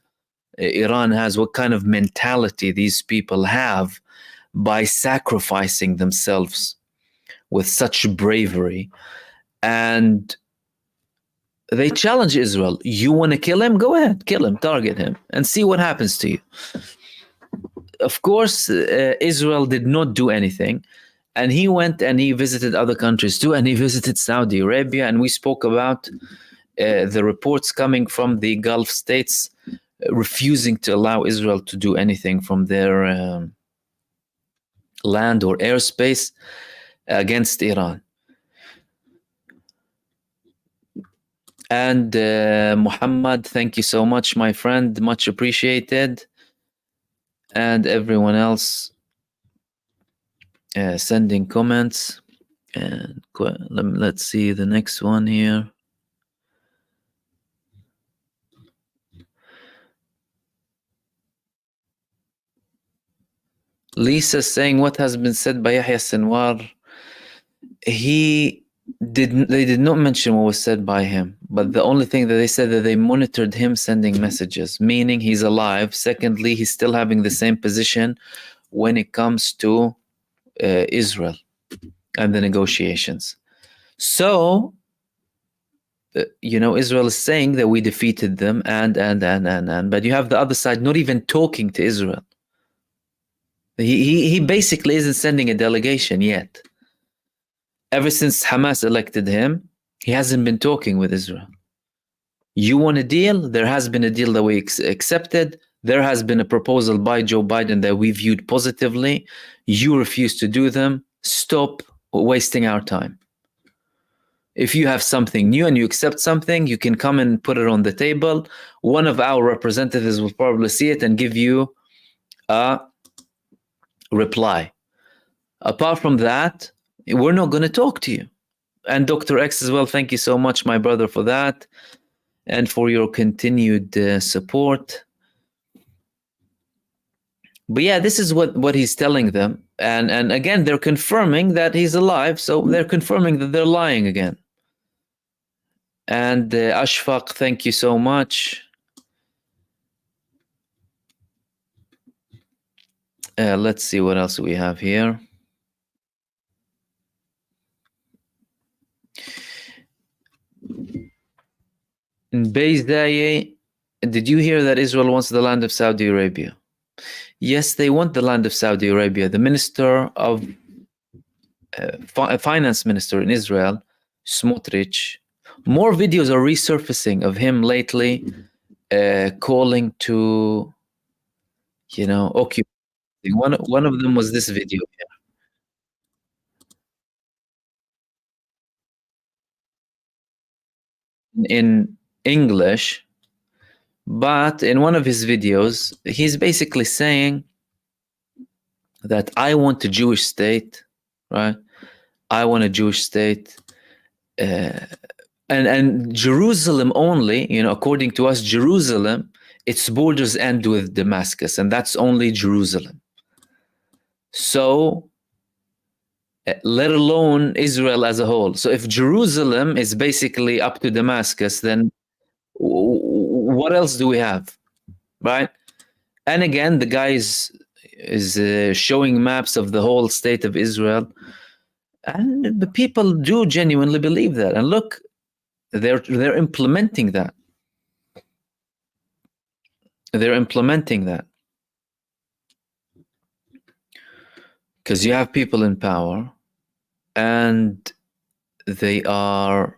[SPEAKER 1] Iran has, what kind of mentality these people have by sacrificing themselves with such bravery. And they challenge Israel. You want to kill him? Go ahead, kill him, target him, and see what happens to you. Of course, Israel did not do anything. And he went and he visited other countries too, and he visited Saudi Arabia. And we spoke about the reports coming from the Gulf states refusing to allow Israel to do anything from their land or airspace against Iran. And Muhammad, thank you so much, my friend, much appreciated. And everyone else sending comments. And let's see the next one here. Lisa saying, what has been said by Yahya Sinwar? They did not mention what was said by him, but the only thing that they said that they monitored him sending messages, meaning he's alive. Secondly, he's still having the same position when it comes to Israel and the negotiations. So, Israel is saying that we defeated them and, but you have the other side not even talking to Israel. He basically isn't sending a delegation yet. Ever since Hamas elected him, he hasn't been talking with Israel. You want a deal? There has been a deal that we accepted. There has been a proposal by Joe Biden that we viewed positively. You refuse to do them. Stop wasting our time. If you have something new and you accept something, you can come and put it on the table. One of our representatives will probably see it and give you a reply. Apart from that, we're not going to talk to you. And Dr. X as well, thank you so much, my brother, for that and for your continued support. But yeah, this is what he's telling them. And again, they're confirming that he's alive. So they're confirming that they're lying again. And Ashfaq, thank you so much. Let's see what else we have here. In Beyzaye, did you hear that Israel wants the land of Saudi Arabia? Yes, they want the land of Saudi Arabia. The minister of finance minister in Israel, Smotrich, more videos are resurfacing of him lately calling to, occupy. One of them was this video here. In English, but in one of his videos, he's basically saying that I want a Jewish state, right? I want a Jewish state. And Jerusalem only, according to us, Jerusalem, its borders end with Damascus, and that's only Jerusalem. So, let alone Israel as a whole. So if Jerusalem is basically up to Damascus, then what else do we have, right? And again, the guy is showing maps of the whole state of Israel, and the people do genuinely believe that. And look, they're implementing that. They're implementing that because you have people in power, and they are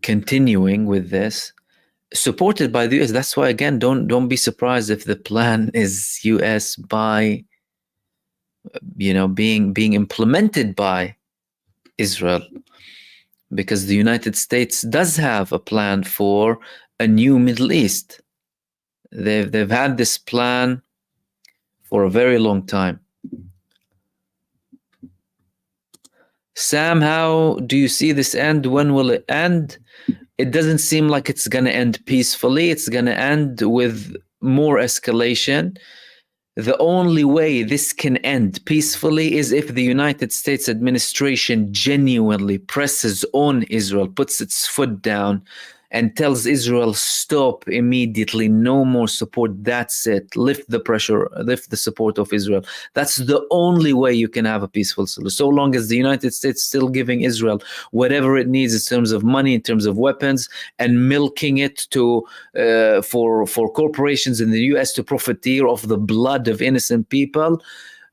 [SPEAKER 1] continuing with this, supported by the US. That's why, again, don't be surprised if the plan is US by, being implemented by Israel, because the United States does have a plan for a new Middle East. They've had this plan for a very long time. Sam, how do you see this end? When will it end? It doesn't seem like it's going to end peacefully. It's going to end with more escalation. The only way this can end peacefully is if the United States administration genuinely presses on Israel, puts its foot down, and tells Israel, stop immediately, no more support, that's it, lift the pressure, lift the support of Israel. That's the only way you can have a peaceful solution. So long as the United States is still giving Israel whatever it needs in terms of money, in terms of weapons, and milking it to for corporations in the US to profiteer off the blood of innocent people,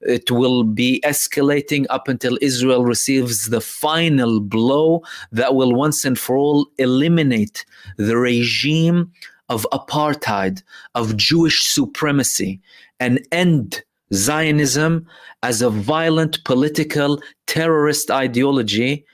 [SPEAKER 1] it will be escalating up until Israel receives the final blow that will once and for all eliminate the regime of apartheid, of Jewish supremacy, and end Zionism as a violent political terrorist ideology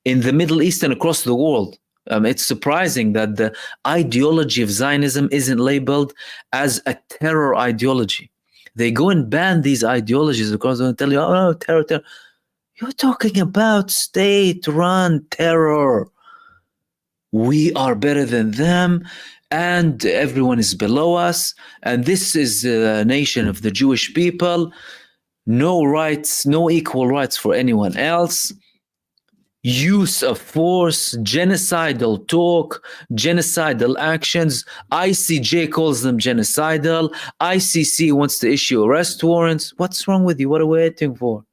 [SPEAKER 1] in the Middle East and across the world. It's surprising that the ideology of Zionism isn't labeled as a terror ideology. They go and ban these ideologies because they tell you, oh, no, terror. You're talking about state-run terror. We are better than them, and everyone is below us, and this is a nation of the Jewish people. No rights, no equal rights for anyone else. Use of force, genocidal talk, genocidal actions. ICJ calls them genocidal. ICC wants to issue arrest warrants. What's wrong with you? What are we waiting for?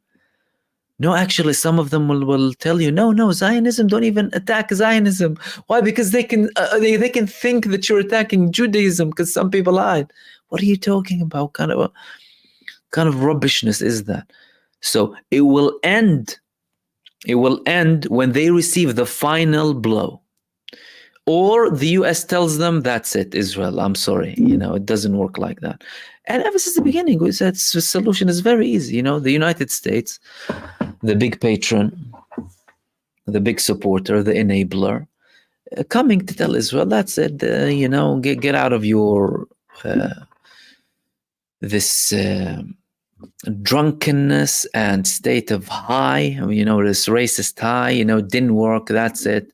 [SPEAKER 1] No, actually, some of them will tell you, no, Zionism, don't even attack Zionism. Why? Because they can think that you're attacking Judaism because some people hide. What are you talking about? What kind of rubbishness is that? So it will end It will end when they receive the final blow. Or the US tells them, that's it, Israel, I'm sorry. It doesn't work like that. And ever since the beginning, we said the solution is very easy. The United States, the big patron, the big supporter, the enabler, coming to tell Israel, that's it, get out of your this drunkenness and state of high, this racist high, didn't work, that's it.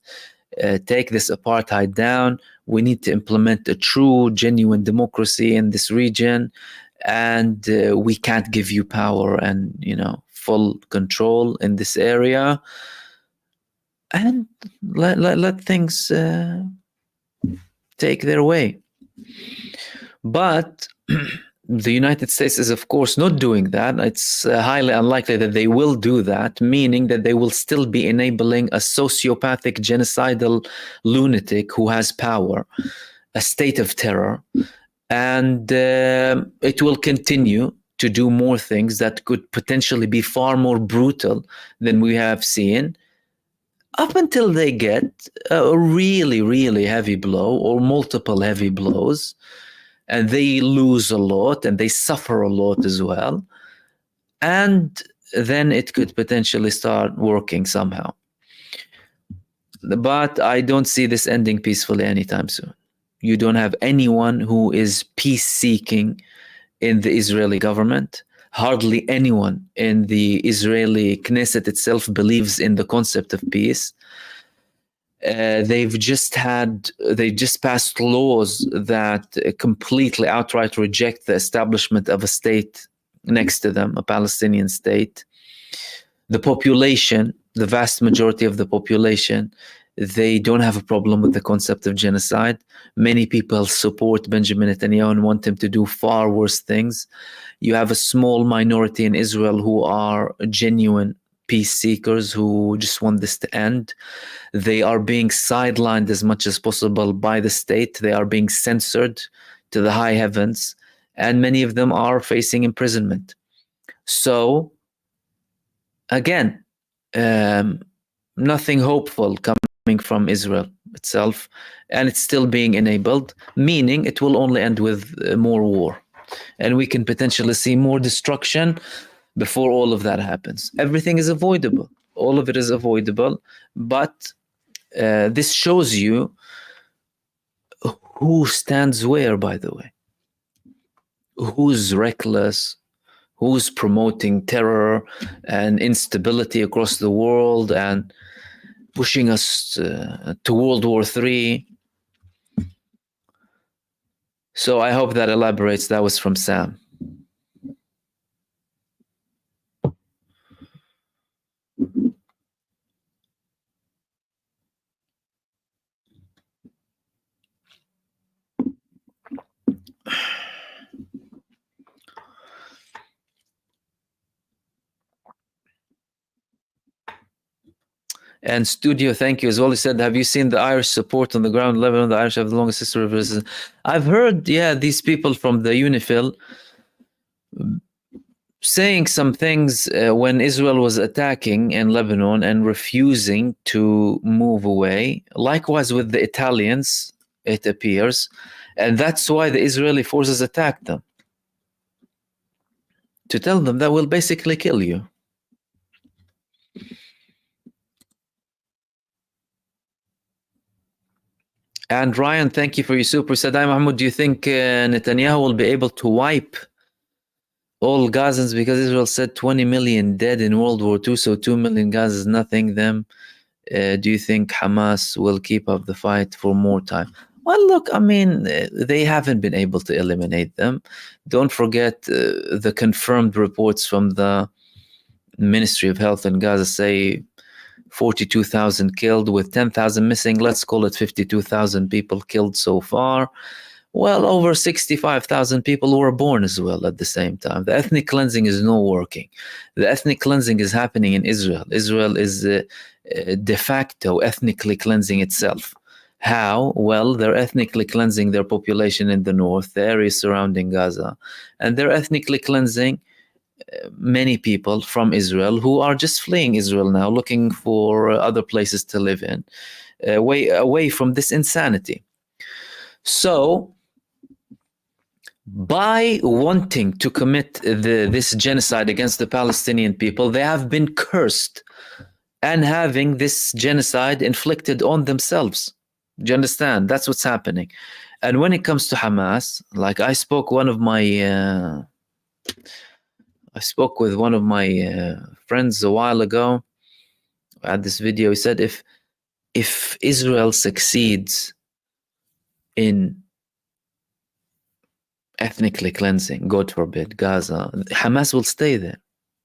[SPEAKER 1] Take this apartheid down. We need to implement a true, genuine democracy in this region, and we can't give you power and full control in this area. And let things take their way. But the United States is, of course, not doing that. It's highly unlikely that they will do that, meaning that they will still be enabling a sociopathic, genocidal lunatic who has power, a state of terror. And it will continue to do more things that could potentially be far more brutal than we have seen, up until they get a really, really heavy blow or multiple heavy blows. And they lose a lot and they suffer a lot as well. And then it could potentially start working somehow. But I don't see this ending peacefully anytime soon. You don't have anyone who is peace-seeking in the Israeli government. Hardly anyone in the Israeli Knesset itself believes in the concept of peace. They've just passed laws that completely outright reject the establishment of a state next to them, a Palestinian state. The population, the vast majority of the population, they don't have a problem with the concept of genocide. Many people support Benjamin Netanyahu and want him to do far worse things. You have a small minority in Israel who are genuine peace seekers who just want this to end. They are being sidelined as much as possible by the state. They are being censored to the high heavens, and many of them are facing imprisonment. So, again, nothing hopeful coming from Israel itself, and it's still being enabled, meaning it will only end with more war. And we can potentially see more destruction before all of that happens. Everything is avoidable. All of it is avoidable. But this shows you who stands where, by the way. Who's reckless, who's promoting terror and instability across the world and pushing us to World War III. So I hope that elaborates. That was from Sam. And Studio, thank you as well. He said, have you seen the Irish support on the ground in Lebanon? The Irish have the longest history of resistance. I've heard, these people from the UNIFIL saying some things when Israel was attacking in Lebanon and refusing to move away. Likewise with the Italians, it appears. And that's why the Israeli forces attacked them. To tell them that will basically kill you. And Ryan, thank you for your super. Said, hi, Mahmoud, do you think Netanyahu will be able to wipe all Gazans because Israel said 20 million dead in World War II, so 2 million Gazans is nothing. Do you think Hamas will keep up the fight for more time? Well, look, I mean, they haven't been able to eliminate them. Don't forget the confirmed reports from the Ministry of Health in Gaza say 42,000 killed with 10,000 missing. Let's call it 52,000 people killed so far. Well, over 65,000 people were born as well at the same time. The ethnic cleansing is not working. The ethnic cleansing is happening in Israel. Israel is de facto ethnically cleansing itself. How? Well, they're ethnically cleansing their population in the north, the areas surrounding Gaza, and they're ethnically cleansing many people from Israel who are just fleeing Israel now, looking for other places to live in, away from this insanity. So, by wanting to commit this genocide against the Palestinian people, they have been cursed and having this genocide inflicted on themselves. Do you understand? That's what's happening. And when it comes to Hamas, like I spoke with one of my friends a while ago. I had this video. He said, if Israel succeeds in ethnically cleansing, God forbid, Gaza, Hamas will stay there.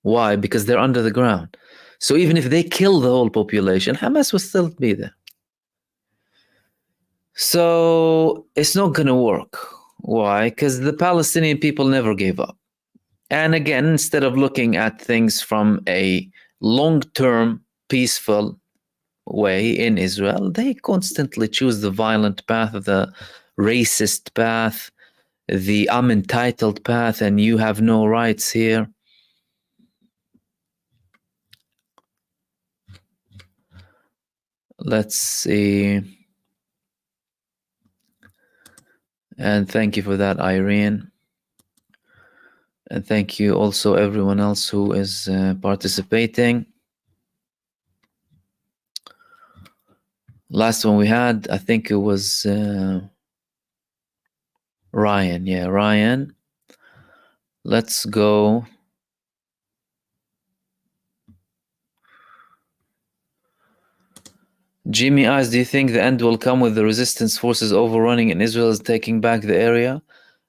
[SPEAKER 1] Why? Because they're under the ground. So even if they kill the whole population, Hamas will still be there. So it's not going to work. Why? Because the Palestinian people never gave up. And again, instead of looking at things from a long-term peaceful way in Israel, they constantly choose the violent path, the racist path, the I'm entitled path, and you have no rights here. Let's see. And thank you for that, Irene. And thank you also everyone else who is participating. Last one we had, I think it was Ryan. Yeah, Ryan. Let's go. Jimmy asks, do you think the end will come with the resistance forces overrunning and Israel is taking back the area?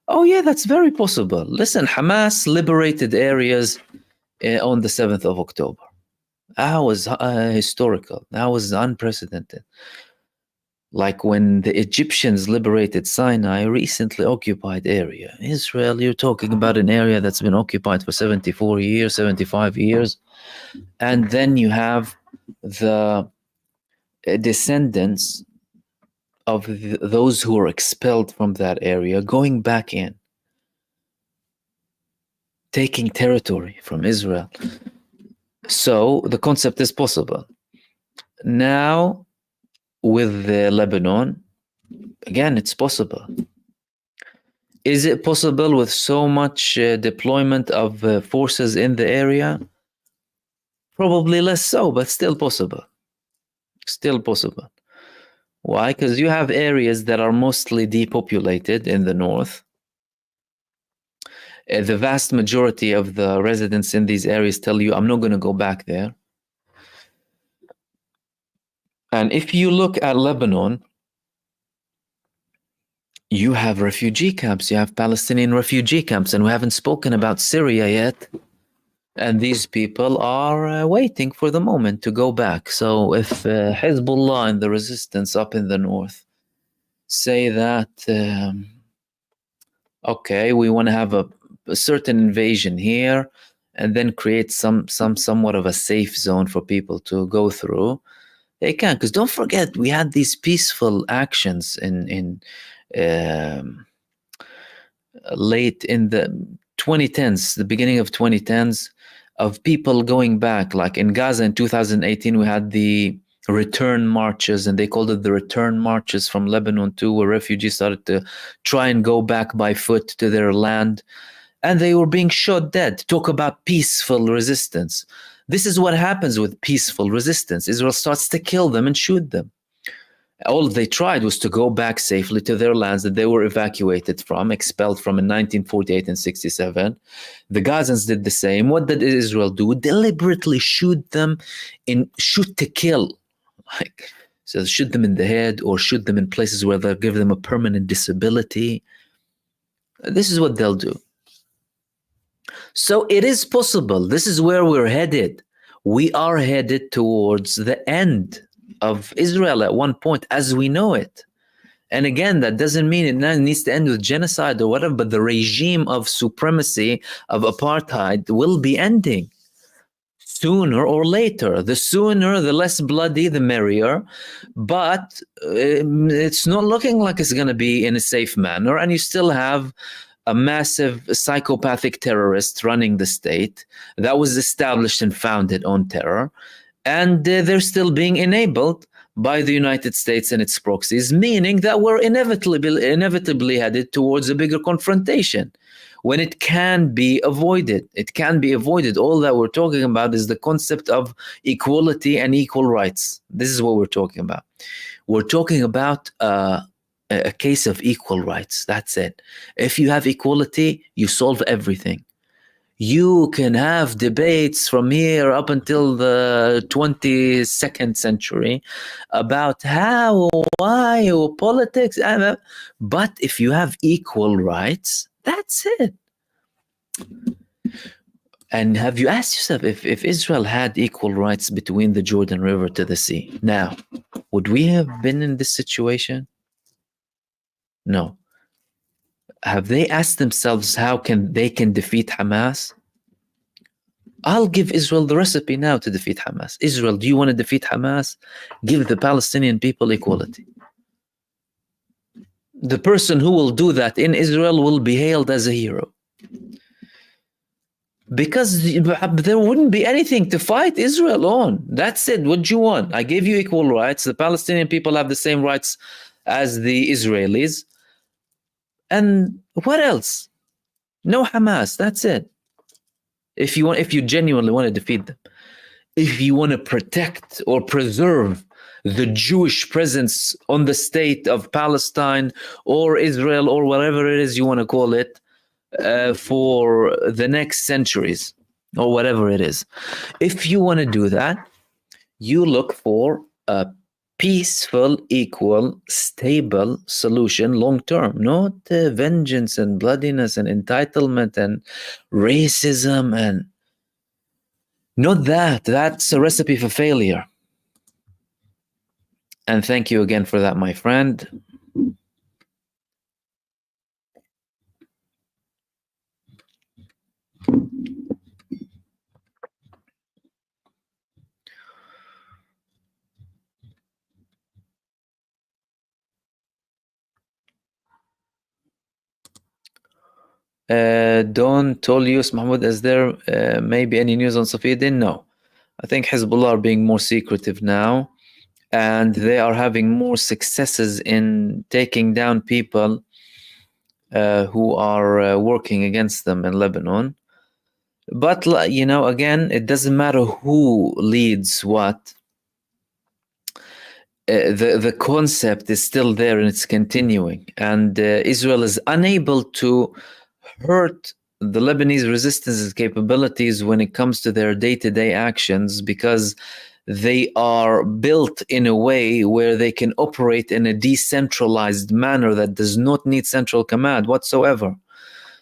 [SPEAKER 1] Oh yeah, that's very possible. Listen, Hamas liberated areas on the 7th of October. That was historical. That was unprecedented. Like when the Egyptians liberated Sinai, recently occupied area. Israel, you're talking about an area that's been occupied for 74 years, 75 years. And then you have the descendants of those who were expelled from that area going back in, taking territory from Israel. So the concept is possible. Now with Lebanon, again, it's possible. Is it possible with so much deployment of forces in the area? Probably less so, but still possible. Still possible. Why? Because you have areas that are mostly depopulated in the north. The vast majority of the residents in these areas tell you, I'm not going to go back there. And if you look at Lebanon, you have refugee camps, you have Palestinian refugee camps, and we haven't spoken about Syria yet. And these people are waiting for the moment to go back. So if Hezbollah and the resistance up in the north say that, okay, we want to have a certain invasion here and then create somewhat of a safe zone for people to go through, they can. Because don't forget, we had these peaceful actions in late in the 2010s, the beginning of 2010s, of people going back. Like in Gaza in 2018, we had the return marches, and they called it the return marches from Lebanon too, where refugees started to try and go back by foot to their land, and they were being shot dead. Talk about peaceful resistance. This is what happens with peaceful resistance. Israel starts to kill them and shoot them. All they tried was to go back safely to their lands that they were evacuated from, expelled from in 1948 and 67. The Gazans did the same. What did Israel do? Deliberately shoot them in shoot to kill. Like, so shoot them in the head or shoot them in places where they'll give them a permanent disability. This is what they'll do. So it is possible. This is where we're headed. We are headed towards the end of Israel at one point as we know it. And again, that doesn't mean it needs to end with genocide or whatever, but the regime of supremacy, of apartheid will be ending sooner or later. The sooner, the less bloody, the merrier. But it's not looking like it's going to be in a safe manner. And you still have a massive psychopathic terrorist running the state that was established and founded on terror, and they're still being enabled by the United States and its proxies, meaning that we're inevitably headed towards a bigger confrontation when it can be avoided. It can be avoided. All that we're talking about is the concept of equality and equal rights. This is what we're talking about. We're talking about a case of equal rights. That's it. If you have equality, you solve everything. You can have debates from here up until the 22nd century about how, why, or politics. But if you have equal rights, that's it. And have you asked yourself, if Israel had equal rights between the Jordan River to the sea, now, would we have been in this situation? No. Have they asked themselves how they can defeat Hamas? I'll give Israel the recipe now to defeat Hamas. Israel, do you want to defeat Hamas? Give the Palestinian people equality. The person who will do that in Israel will be hailed as a hero. Because there wouldn't be anything to fight Israel on. That's it. What do you want? I gave you equal rights. The Palestinian people have the same rights as the Israelis. And what else? No Hamas. That's it. If you genuinely want to defeat them, if you want to protect or preserve the Jewish presence on the state of Palestine or Israel or whatever it is you want to call it for the next centuries or whatever it is, if you want to do that, you look for a peaceful, equal, stable solution long term, not vengeance and bloodiness and entitlement and racism, and not that. That's a recipe for failure. And thank you again for that, my friend. Don Tolius Mahmoud, is there maybe any news on Safieddin? No. I think Hezbollah are being more secretive now, and they are having more successes in taking down people who are working against them in Lebanon. But, you know, again, it doesn't matter who leads what. The concept is still there and it's continuing. And Israel is unable to hurt the Lebanese resistance capabilities when it comes to their day-to-day actions, because they are built in a way where they can operate in a decentralized manner that does not need central command whatsoever.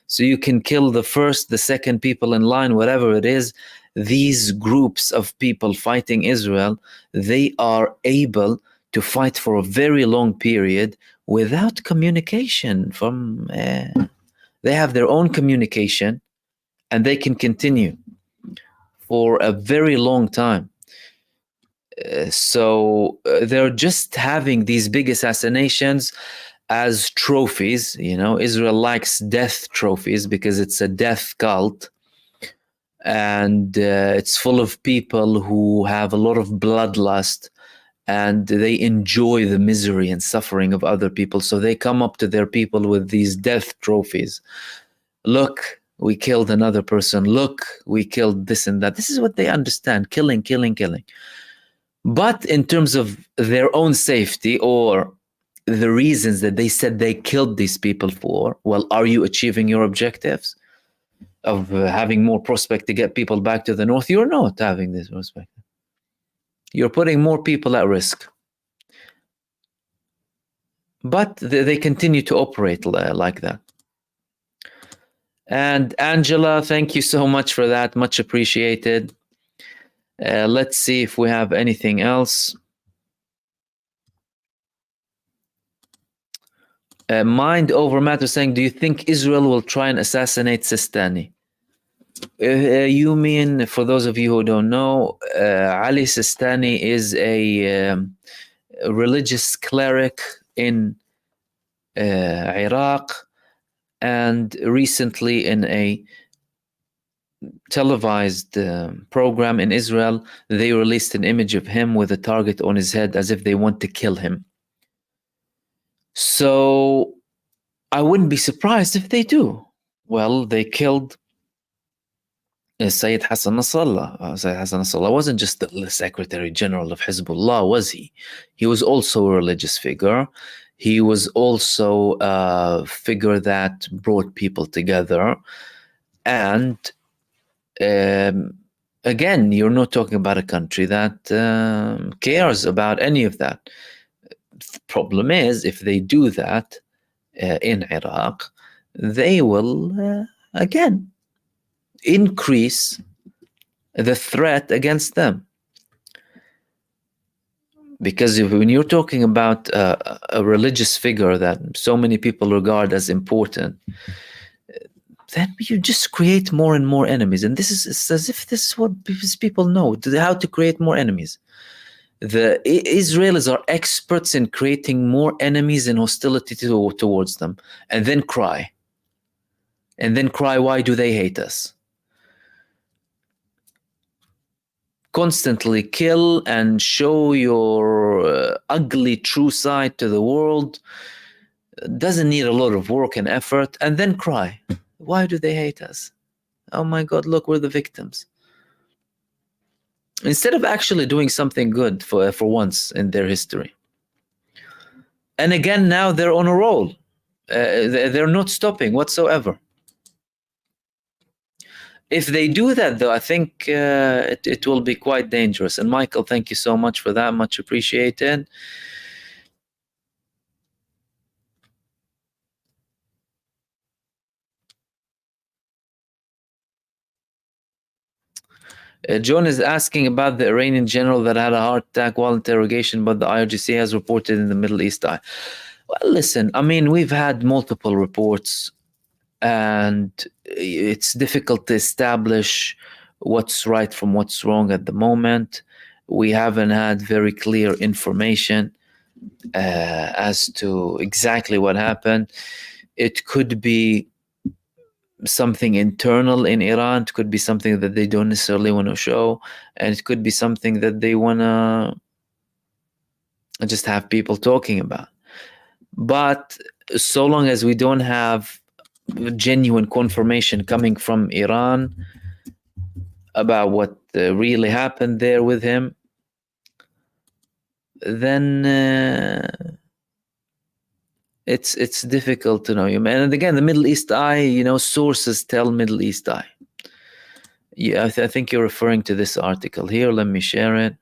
[SPEAKER 1] So you can kill the first, the second people in line, whatever it is. These groups of people fighting Israel, they are able to fight for a very long period without communication from... they have their own communication and they can continue for a very long time. So they're just having these big assassinations as trophies. You know, Israel likes death trophies because it's a death cult. And it's full of people who have a lot of bloodlust and they enjoy the misery and suffering of other people. So they come up to their people with these death trophies. Look, we killed another person. Look, we killed this and that. This is what they understand. Killing, killing, killing. But in terms of their own safety or the reasons that they said they killed these people for, well, are you achieving your objectives of having more prospect to get people back to the north? You're not having this prospect. You're putting more people at risk. But they continue to operate like that. And Angela, thank you so much for that. Much appreciated. Let's see if we have anything else. Mind Over Matter saying, do you think Israel will try and assassinate Sistani? You mean, for those of you who don't know, Ali Sistani is a religious cleric in Iraq, And recently, in a televised program in Israel, they released an image of him with a target on his head, as if they want to kill him. So I wouldn't be surprised if they do. Well, they killed Sayyid Hassan Nasrallah. Sayyid Hassan Nasrallah wasn't just the Secretary General of Hezbollah, was he? He was also a religious figure. He was also a figure that brought people together. And again, you're not talking about a country that cares about any of that. The problem is, if they do that in Iraq, they will again increase the threat against them. Because when you're talking about a religious figure that so many people regard as important, then you just create more and more enemies. And this is, it's as if this is what people know, how to create more enemies. The Israelis are experts in creating more enemies and hostility towards them, and then cry. And then cry, why do they hate us? Constantly kill and show your ugly true side to the world. Doesn't need a lot of work and effort, and then cry. Why do they hate us? Oh my God, look, we're the victims. Instead of actually doing something good for once in their history. And again, now they're on a roll. They're not stopping whatsoever. If they do that, though, I think it will be quite dangerous. And Michael, thank you so much for that. Much appreciated. John is asking about the Iranian general that had a heart attack while interrogation, but the IRGC has reported in the Middle East Eye. Well, listen, I mean, we've had multiple reports, and it's difficult to establish what's right from what's wrong at the moment. We haven't had very clear information as to exactly what happened. It could be something internal in Iran. It could be something that they don't necessarily want to show, and it could be something that they want to just have people talking about. But so long as we don't have genuine confirmation coming from Iran about what really happened there with him, then it's difficult to know. And again, the Middle East Eye, sources tell Middle East Eye. Yeah, I think you're referring to this article here. Let me share it.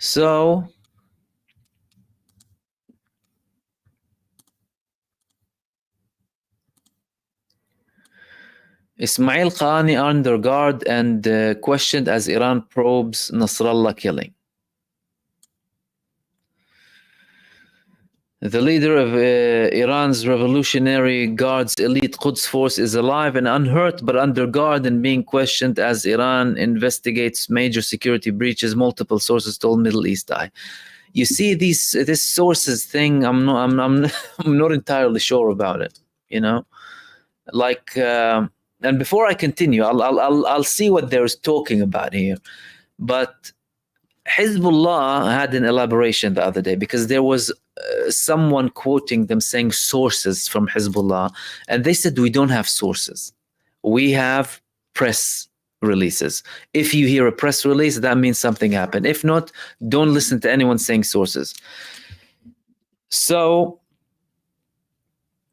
[SPEAKER 1] So Ismail Qani under guard and questioned as Iran probes Nasrallah killing. The leader of Iran's Revolutionary Guard's elite Quds force is alive and unhurt, but under guard and being questioned as Iran investigates major security breaches, multiple sources told Middle East Eye. You see, this sources thing, I'm not entirely sure about it. Like. And before I continue, I'll see what there's talking about here. But Hezbollah had an elaboration the other day, because there was someone quoting them saying sources from Hezbollah, and they said, we don't have sources. We have press releases. If you hear a press release, that means something happened. If not, don't listen to anyone saying sources. So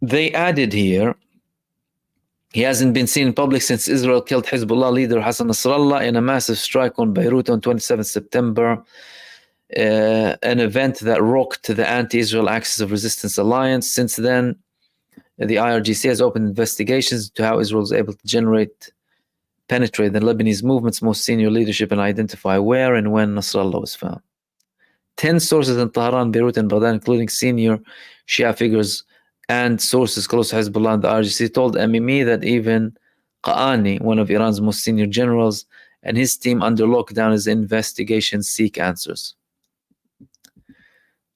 [SPEAKER 1] they added here, he hasn't been seen in public since Israel killed Hezbollah leader Hassan Nasrallah in a massive strike on Beirut on 27 September, an event that rocked the anti-Israel Axis of Resistance Alliance. Since then, the IRGC has opened investigations into how Israel was able to penetrate the Lebanese movement's most senior leadership and identify where and when Nasrallah was found. 10 sources in Tehran, Beirut, and Baghdad, including senior Shia figures and sources close to Hezbollah and the IRGC, told MEME that even Qa'ani, one of Iran's most senior generals, and his team under lockdown as investigations seek answers.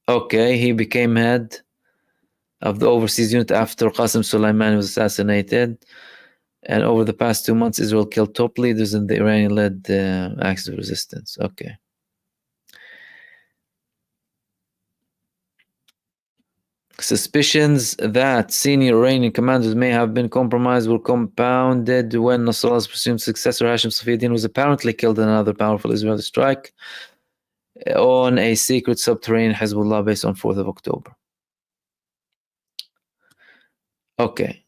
[SPEAKER 1] Okay, he became head of the overseas unit after Qasem Soleimani was assassinated. And over the past 2 months, Israel killed top leaders in the Iranian-led acts of resistance. Okay. Suspicions that senior Iranian commanders may have been compromised were compounded when Nasrallah's presumed successor Hashim Safieddin was apparently killed in another powerful Israeli strike on a secret subterranean Hezbollah base on 4th of October. Okay.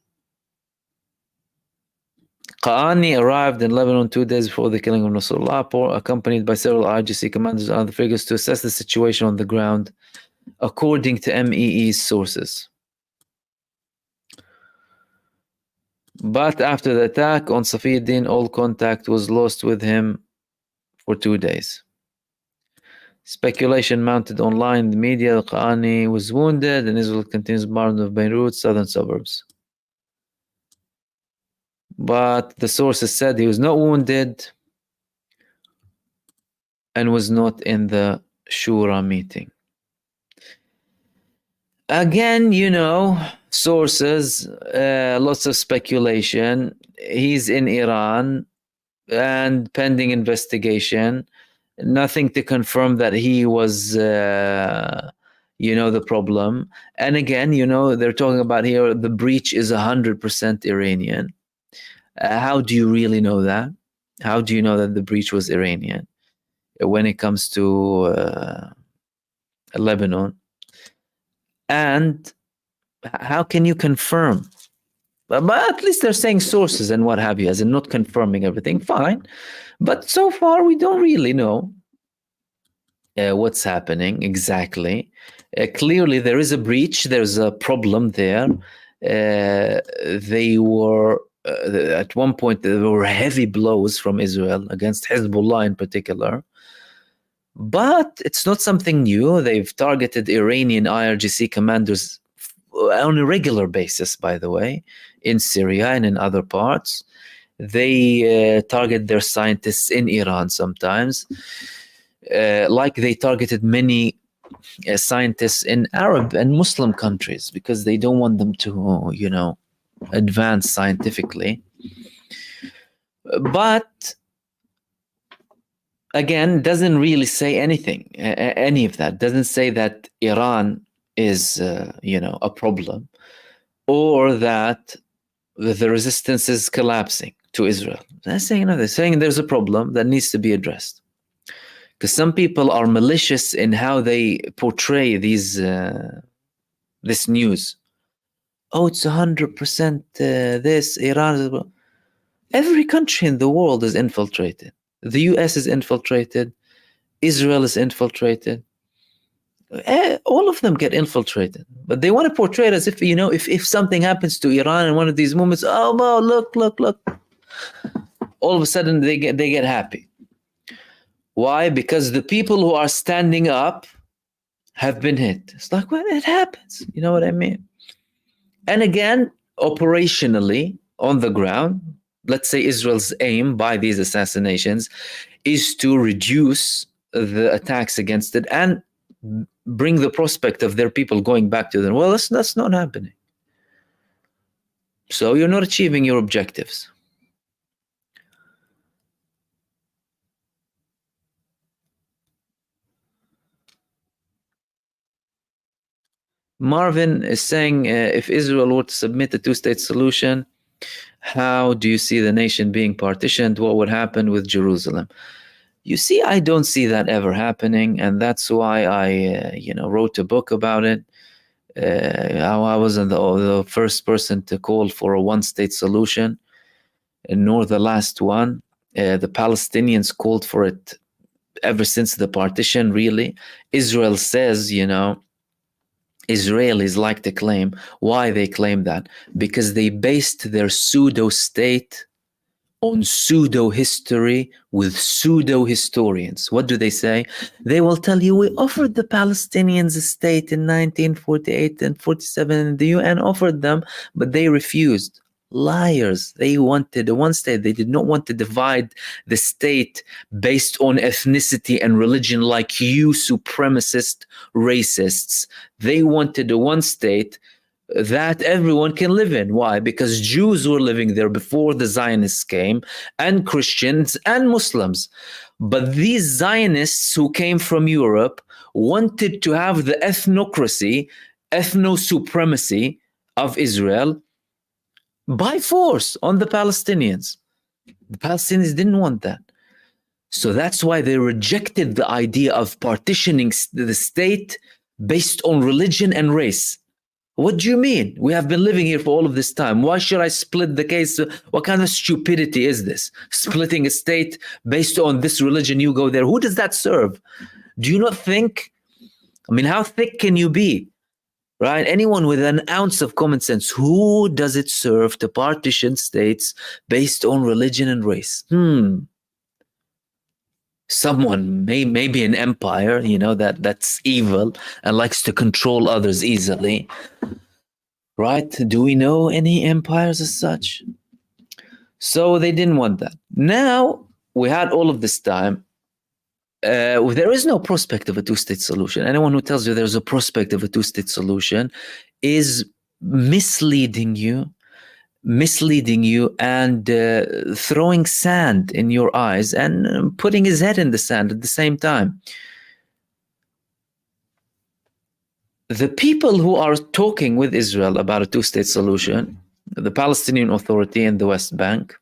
[SPEAKER 1] Qa'ani arrived in Lebanon 2 days before the killing of Nasrallah, accompanied by several IGC commanders and other figures to assess the situation on the ground, according to MEE's sources. But after the attack on Safieddin, all contact was lost with him for 2 days. Speculation mounted online in the media that Qa'ani was wounded and Israel continues bombardment of Beirut, southern suburbs. But the sources said he was not wounded and was not in the Shura meeting. Again, you know, sources, lots of speculation. He's in Iran and pending investigation. Nothing to confirm that he was, you know, the problem. And again, you know, they're talking about here the breach is 100% Iranian. How do you really know that? How do you know that the breach was Iranian when it comes to Lebanon? And how can you confirm? But at least they're saying sources and what have you, as in not confirming everything. Fine. But so far, we don't really know what's happening exactly. Clearly, there is a breach. There's a problem there. They were... at one point, there were heavy blows from Israel against Hezbollah in particular. But it's not something new. They've targeted Iranian IRGC commanders on a regular basis, by the way, in Syria and in other parts. They target their scientists in Iran sometimes, like they targeted many scientists in Arab and Muslim countries because they don't want them to, you know, advance scientifically. But again, doesn't really say anything. Any of that doesn't say that Iran is, you know, a problem, or that the resistance is collapsing to Israel. They're saying, no, they're saying there's a problem that needs to be addressed. Because some people are malicious in how they portray these this news. Oh, it's 100% this, Iran is... Every country in the world is infiltrated. The US is infiltrated. Israel is infiltrated. All of them get infiltrated. But they want to portray it as if, you know, if something happens to Iran in one of these moments, oh, well, look. All of a sudden, they get happy. Why? Because the people who are standing up have been hit. It's like, well, it happens. You know what I mean? And again, operationally, on the ground, let's say Israel's aim by these assassinations is to reduce the attacks against it and bring the prospect of their people going back to them. Well, that's not happening. So you're not achieving your objectives. Marvin is saying, if Israel were to submit a two-state solution, how do you see the nation being partitioned? What would happen with Jerusalem? You see, I don't see that ever happening, and that's why I, wrote a book about it. I wasn't the first person to call for a one-state solution, nor the last one. The Palestinians called for it ever since the partition, really. Israel says, Israelis like to claim. Why they claim that? Because they based their pseudo-state on pseudo-history with pseudo-historians. What do they say? They will tell you, we offered the Palestinians a state in 1948 and 47, and the UN offered them, but they refused. Liars. They wanted a one state. They did not want to divide the state based on ethnicity and religion like you supremacist racists. They wanted a one state that everyone can live in. Why? Because Jews were living there before the Zionists came, and Christians and Muslims. But these Zionists who came from Europe wanted to have the ethnocracy, ethno-supremacy of Israel by force on the Palestinians. The Palestinians didn't want that. So that's why they rejected the idea of partitioning the state based on religion and race. What do you mean? We have been living here for all of this time. Why should I split the case? What kind of stupidity is this? Splitting a state based on this religion, you go there. Who does that serve? Do you not think? I mean, how thick can you be? Right? Anyone with an ounce of common sense, who does it serve to partition states based on religion and race? Someone, maybe an empire, that's evil and likes to control others easily. Right? Do we know any empires as such? So they didn't want that. Now, we had all of this time. There is no prospect of a two-state solution. Anyone who tells you there's a prospect of a two-state solution is misleading you and throwing sand in your eyes and putting his head in the sand at the same time. The people who are talking with Israel about a two-state solution, the Palestinian Authority in the West Bank,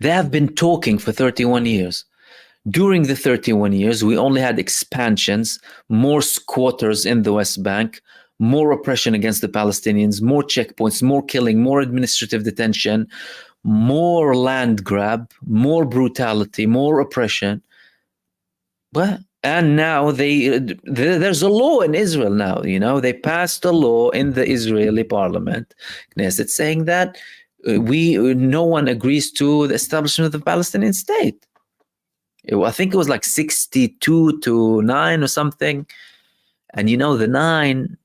[SPEAKER 1] they have been talking for 31 years. During the 31 years, we only had expansions, more squatters in the West Bank, more oppression against the Palestinians, more checkpoints, more killing, more administrative detention, more land grab, more brutality, more oppression. And now there's a law in Israel now, they passed a law in the Israeli parliament, Knesset, saying that no one agrees to the establishment of the Palestinian state. I think it was like 62-9 or something. And the 9,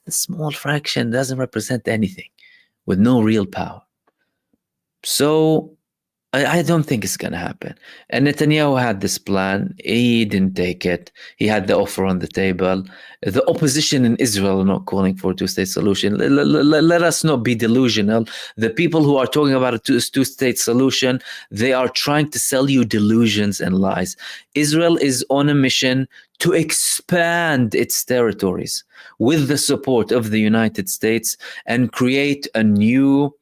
[SPEAKER 1] a small fraction, doesn't represent anything with no real power. So I don't think it's going to happen. And Netanyahu had this plan. He didn't take it. He had the offer on the table. The opposition in Israel are not calling for a two-state solution. Let us not be delusional. The people who are talking about a two-state solution, they are trying to sell you delusions and lies. Israel is on a mission to expand its territories with the support of the United States and create a new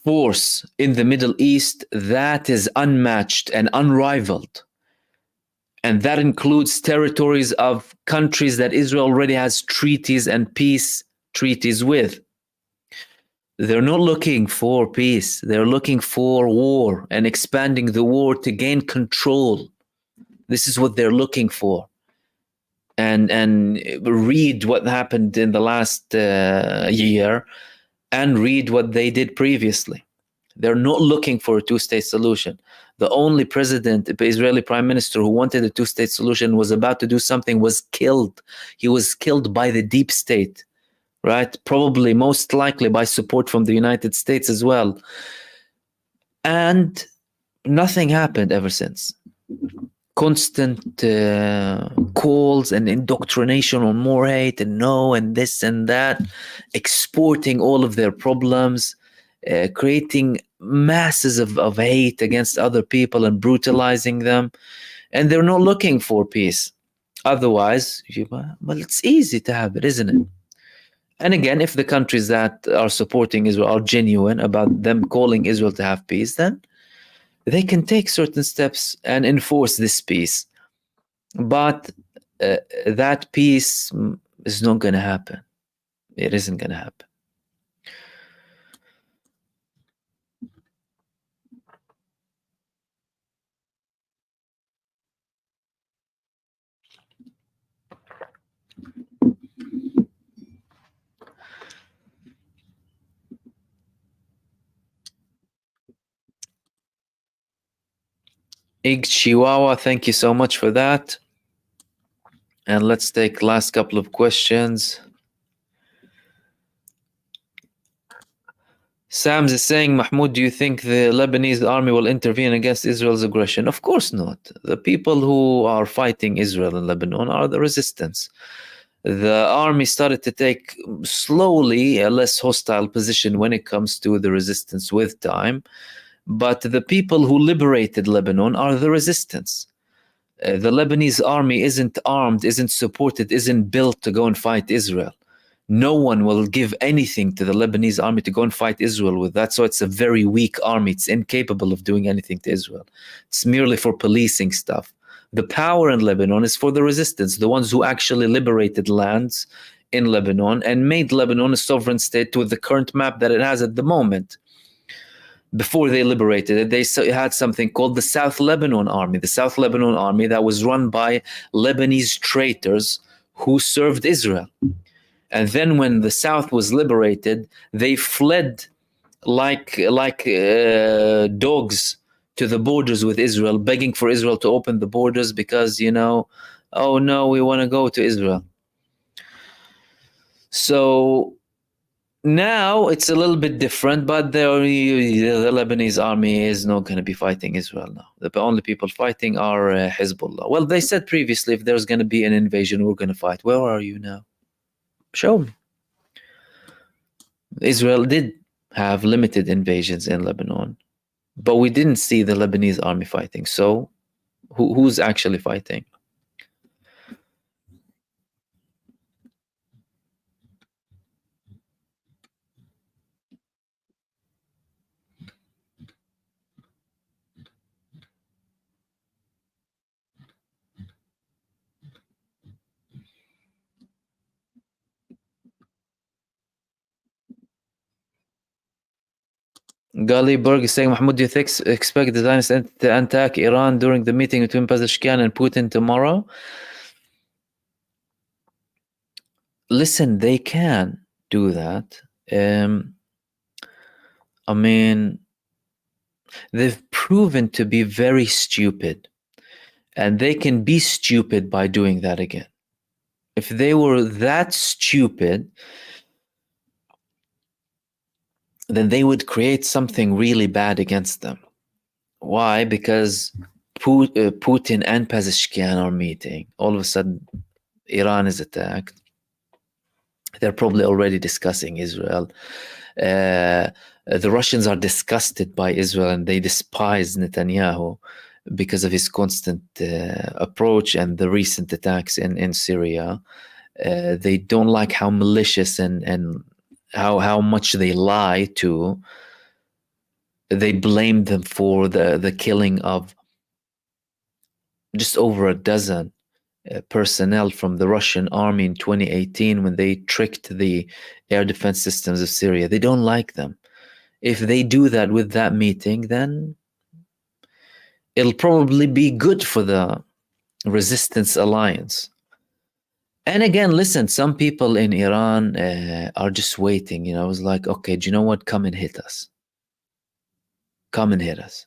[SPEAKER 1] force in the Middle East that is unmatched and unrivaled. And that includes territories of countries that Israel already has treaties and peace treaties with. They're not looking for peace. They're looking for war and expanding the war to gain control. This is what they're looking for. And read what happened in the last year and read what they did previously. They're not looking for a two-state solution. The only president, the Israeli prime minister who wanted a two-state solution, was about to do something, was killed. He was killed by the deep state, right? Probably, most likely by support from the United States as well. And nothing happened ever since. Constant calls and indoctrination on more hate and no and this and that, exporting all of their problems, creating masses of hate against other people and brutalizing them. And they're not looking for peace. Otherwise, well, it's easy to have it, isn't it? And again, if the countries that are supporting Israel are genuine about them calling Israel to have peace, then they can take certain steps and enforce this peace. But that peace is not going to happen. It isn't going to happen. Ig Chihuahua, thank you so much for that. And let's take last couple of questions. Sams is saying, Mahmoud, do you think the Lebanese army will intervene against Israel's aggression? Of course not. The people who are fighting Israel in Lebanon are the resistance. The army started to take slowly a less hostile position when it comes to the resistance with time. But the people who liberated Lebanon are the resistance. The Lebanese army isn't armed, isn't supported, isn't built to go and fight Israel. No one will give anything to the Lebanese army to go and fight Israel with that. So it's a very weak army. It's incapable of doing anything to Israel. It's merely for policing stuff. The power in Lebanon is for the resistance, the ones who actually liberated lands in Lebanon and made Lebanon a sovereign state with the current map that it has at the moment. Before they liberated it, they had something called the South Lebanon Army. The South Lebanon Army that was run by Lebanese traitors who served Israel. And then when the South was liberated, they fled like dogs to the borders with Israel, begging for Israel to open the borders because, oh no, we want to go to Israel. So now it's a little bit different, but the Lebanese army is not going to be fighting Israel now. The only people fighting are Hezbollah. Well, they said previously if there's going to be an invasion, we're going to fight. Where are you now? Show me. Israel did have limited invasions in Lebanon, but we didn't see the Lebanese army fighting. So who's actually fighting? Gali Berg is saying, Mahmoud, do you expect the Zionists to attack Iran during the meeting between Pezeshkian and Putin tomorrow? Listen, they can do that. I mean, they've proven to be very stupid, and they can be stupid by doing that again. If they were that stupid, then they would create something really bad against them. Why? Because Putin and Pezeshkian are meeting. All of a sudden, Iran is attacked. They're probably already discussing Israel. The Russians are disgusted by Israel and they despise Netanyahu because of his constant approach and the recent attacks in Syria. They don't like how malicious and how much they lie to. They blame them for the killing of just over a dozen personnel from the Russian army in 2018 when they tricked the air defense systems of Syria. They don't like them. If they do that with that meeting, then it'll probably be good for the resistance alliance. And again, listen, some people in Iran are just waiting. I was like, okay, do you know what? Come and hit us. Come and hit us.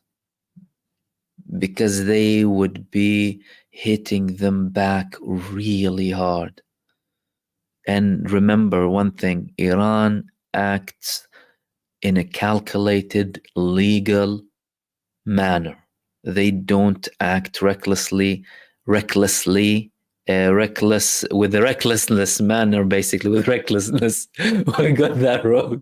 [SPEAKER 1] Because they would be hitting them back really hard. And remember one thing, Iran acts in a calculated, legal manner. They don't act recklessly, with a recklessness manner, basically, with recklessness. I got that wrong.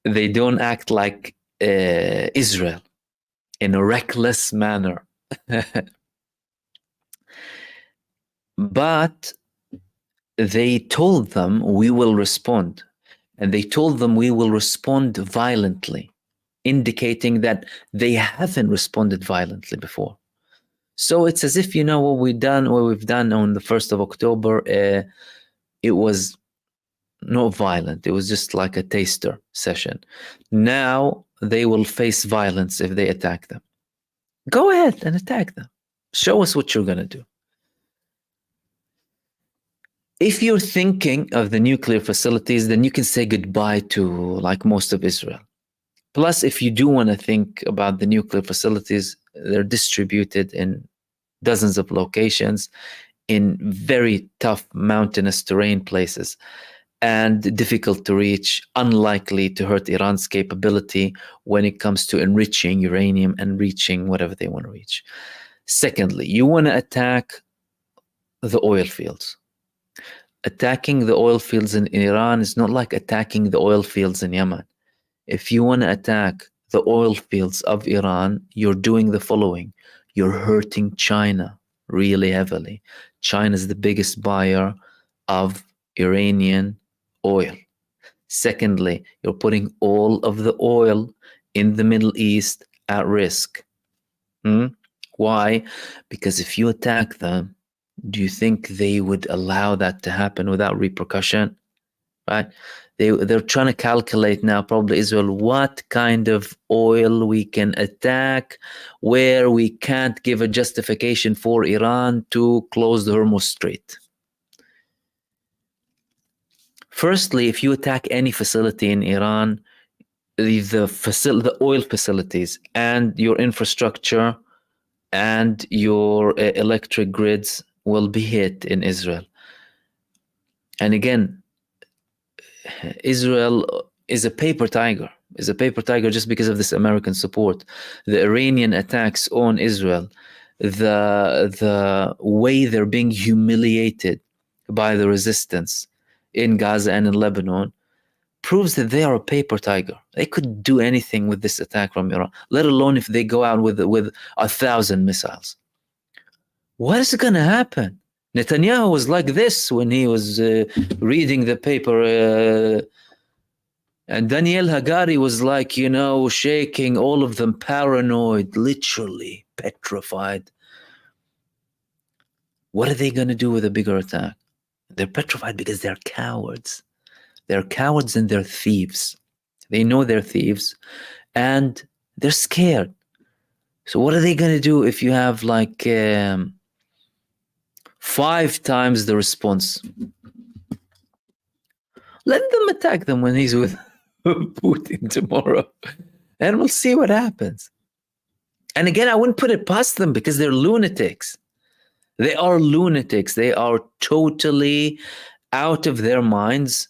[SPEAKER 1] They don't act like Israel in a reckless manner. But they told them we will respond. And they told them we will respond violently, indicating that they haven't responded violently before. So it's as if, what we've done on the 1st of October, it was not violent. It was just like a taster session. Now they will face violence if they attack them. Go ahead and attack them. Show us what you're going to do. If you're thinking of the nuclear facilities, then you can say goodbye to like most of Israel. Plus, if you do want to think about the nuclear facilities, they're distributed in dozens of locations in very tough mountainous terrain places. and difficult to reach, unlikely to hurt Iran's capability when it comes to enriching uranium and reaching whatever they want to reach. Secondly, you want to attack the oil fields. Attacking the oil fields in Iran is not like attacking the oil fields in Yemen. If you want to attack the oil fields of Iran, you're doing the following. You're hurting China really heavily. China is the biggest buyer of Iranian oil. Secondly, you're putting all of the oil in the Middle East at risk. Why? Because if you attack them, do you think they would allow that to happen without repercussion? Right? They're trying to calculate now, probably Israel, what kind of oil we can attack, where we can't give a justification for Iran to close the Hormuz Strait. Firstly, if you attack any facility in Iran, the oil facilities and your infrastructure and your electric grids will be hit in Israel. And again, Israel is a paper tiger, just because of this American support. The Iranian attacks on Israel, the way they're being humiliated by the resistance in Gaza and in Lebanon proves that they are a paper tiger. They could do anything with this attack from Iran, let alone if they go out with 1,000 missiles. What is going to happen? Netanyahu was like this when he was reading the paper, and Daniel Hagari was like, shaking, all of them paranoid, literally petrified. What are they going to do with a bigger attack? They're petrified because they're cowards. They're cowards and they're thieves. They know they're thieves and they're scared. So what are they going to do if you have 5 times the response? Let them attack them when he's with Putin tomorrow, and we'll see what happens. And again, I wouldn't put it past them because they're lunatics. They are lunatics. They are totally out of their minds,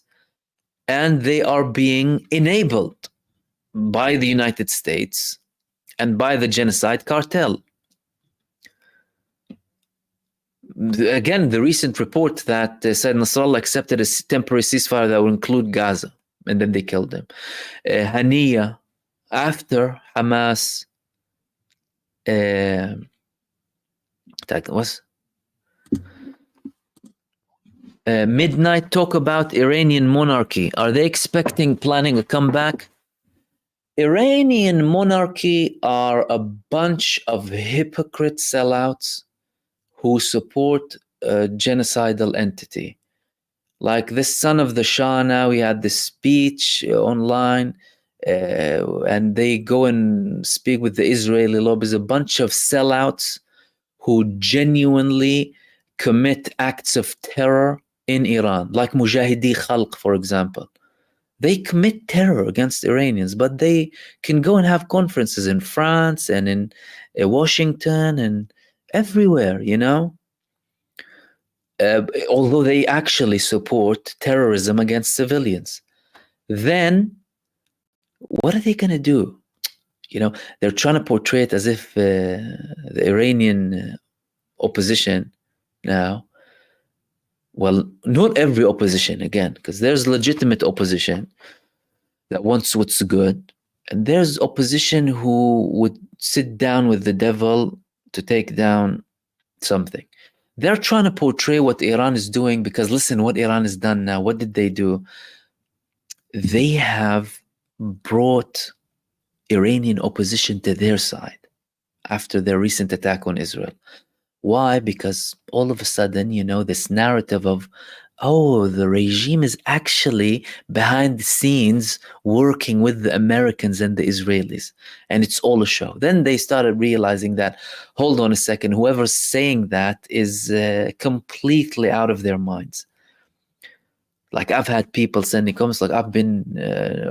[SPEAKER 1] and they are being enabled by the United States and by the genocide cartel. Again, the recent report that said Nasrallah accepted a temporary ceasefire that would include Gaza, and then they killed him. Haniya, after Hamas midnight talk about Iranian monarchy. Are they planning a comeback? Iranian monarchy are a bunch of hypocrite sellouts who support a genocidal entity. Like this son of the Shah now, he had this speech online, and they go and speak with the Israeli lobbies, a bunch of sellouts who genuinely commit acts of terror in Iran, like Mujahidi Khalq, for example. They commit terror against Iranians, but they can go and have conferences in France and in Washington and everywhere, although they actually support terrorism against civilians. Then what are they going to do? They're trying to portray it as if the Iranian opposition now, well, not every opposition, again, because there's legitimate opposition that wants what's good, and there's opposition who would sit down with the devil to take down something. They're trying to portray what Iran is doing, because listen, what Iran has done now, what did they do? They have brought Iranian opposition to their side after their recent attack on Israel. Why? Because all of a sudden, this narrative of, the regime is actually behind the scenes working with the Americans and the Israelis, and it's all a show. Then they started realizing that, hold on a second, whoever's saying that is completely out of their minds. Like, I've had people sending comments like, I've been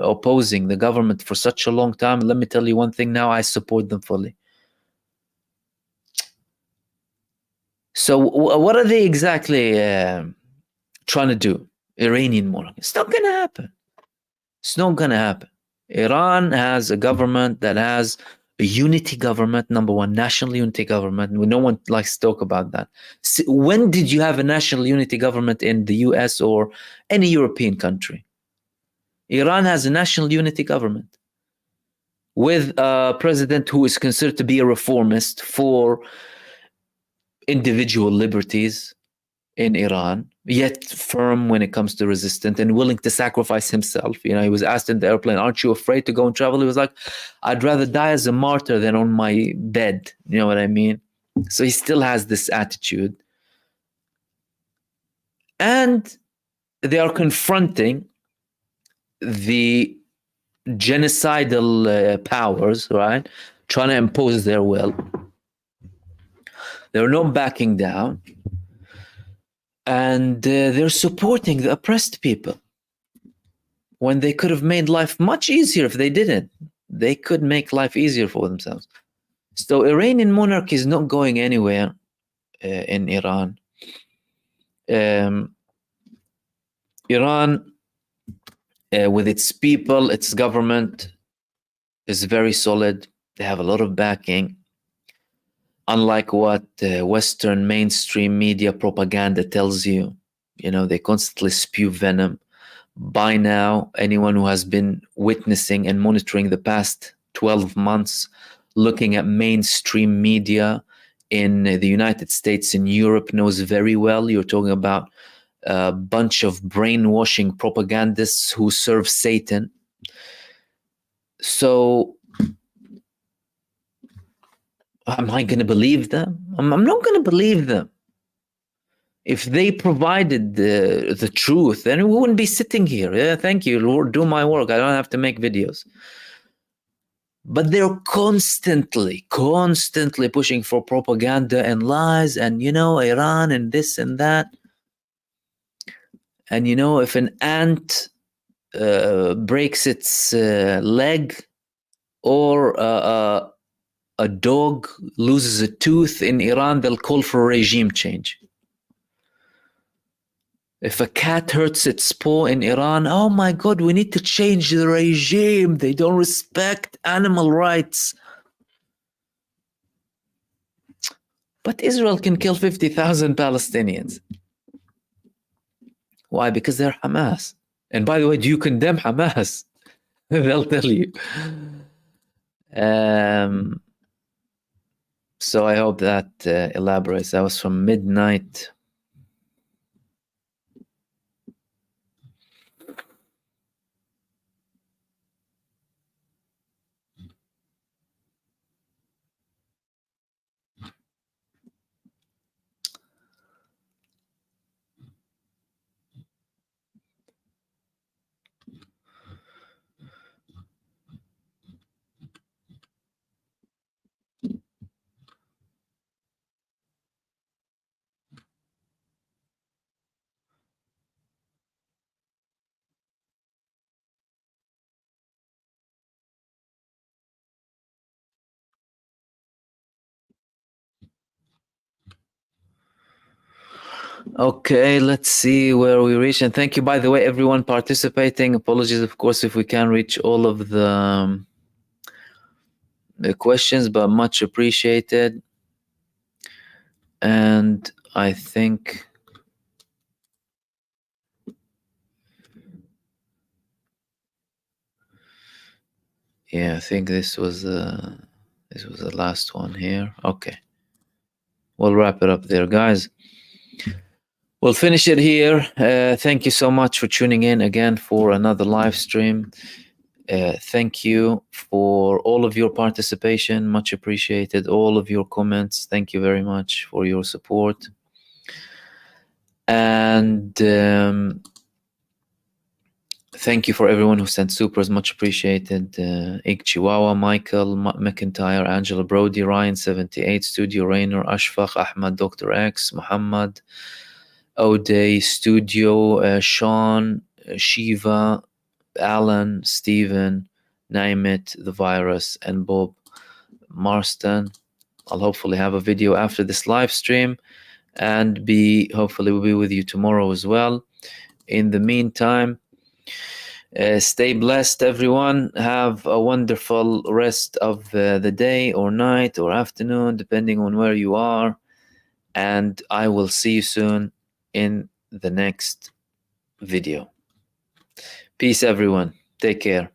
[SPEAKER 1] opposing the government for such a long time. Let me tell you one thing now, I support them fully. So what are they exactly trying to do? Iranian monarchy. It's not going to happen. It's not going to happen. Iran has a government that has a unity government, number one, national unity government. No one likes to talk about that. When did you have a national unity government in the US or any European country? Iran has a national unity government with a president who is considered to be a reformist for individual liberties in Iran, yet firm when it comes to resistance and willing to sacrifice himself. You know, he was asked in the airplane, aren't you afraid to go and travel? He was like, I'd rather die as a martyr than on my bed. You know what I mean? So he still has this attitude. And they are confronting the genocidal powers, right? Trying to impose their will. They're not backing down. And they're supporting the oppressed people when they could have made life much easier if they didn't. They could make life easier for themselves. So Iranian monarchy is not going anywhere in Iran. Iran, with its people, its government is very solid. They have a lot of backing. Unlike what Western mainstream media propaganda tells you, you know, they constantly spew venom. By now, anyone who has been witnessing and monitoring the past 12 months, looking at mainstream media in the United States and Europe knows very well. You're talking about a bunch of brainwashing propagandists who serve Satan. So am I going to believe them? I'm not going to believe them. If they provided the truth, then we wouldn't be sitting here. Yeah, thank you, Lord, do my work. I don't have to make videos. But they're constantly pushing for propaganda and lies and, you know, Iran and this and that. And, you know, if an ant breaks its leg or a dog loses a tooth in Iran, they'll call for a regime change. If a cat hurts its paw in Iran, oh my God, we need to change the regime. They don't respect animal rights. But Israel can kill 50,000 Palestinians. Why? Because they're Hamas. And by the way, do you condemn Hamas? They'll tell you. So I hope that elaborates. That was from midnight. Okay, let's see where we reach. And thank you, by the way, everyone participating. Apologies, of course, if we can't reach all of the questions, but much appreciated. And I think I think this was the last one here. Okay, we'll wrap it up there, guys. We'll finish it here. Thank you so much for tuning in again for another live stream. Thank you for all of your participation. Much appreciated. All of your comments. Thank you very much for your support. And thank you for everyone who sent supers. Much appreciated. Ig Chihuahua, Michael McIntyre, Angela Brody, Ryan 78, Studio Rainer, Ashfaq, Ahmad, Dr. X, Muhammad, O'Day, Studio, Sean, Shiva, Alan, Stephen, Naimit, The Virus, and Bob Marston. I'll hopefully have a video after this live stream and hopefully we'll be with you tomorrow as well. in the meantime, stay blessed, everyone. Have a wonderful rest of the day or night or afternoon, depending on where you are. And I will see you soon in the next video. Peace, everyone. Take care.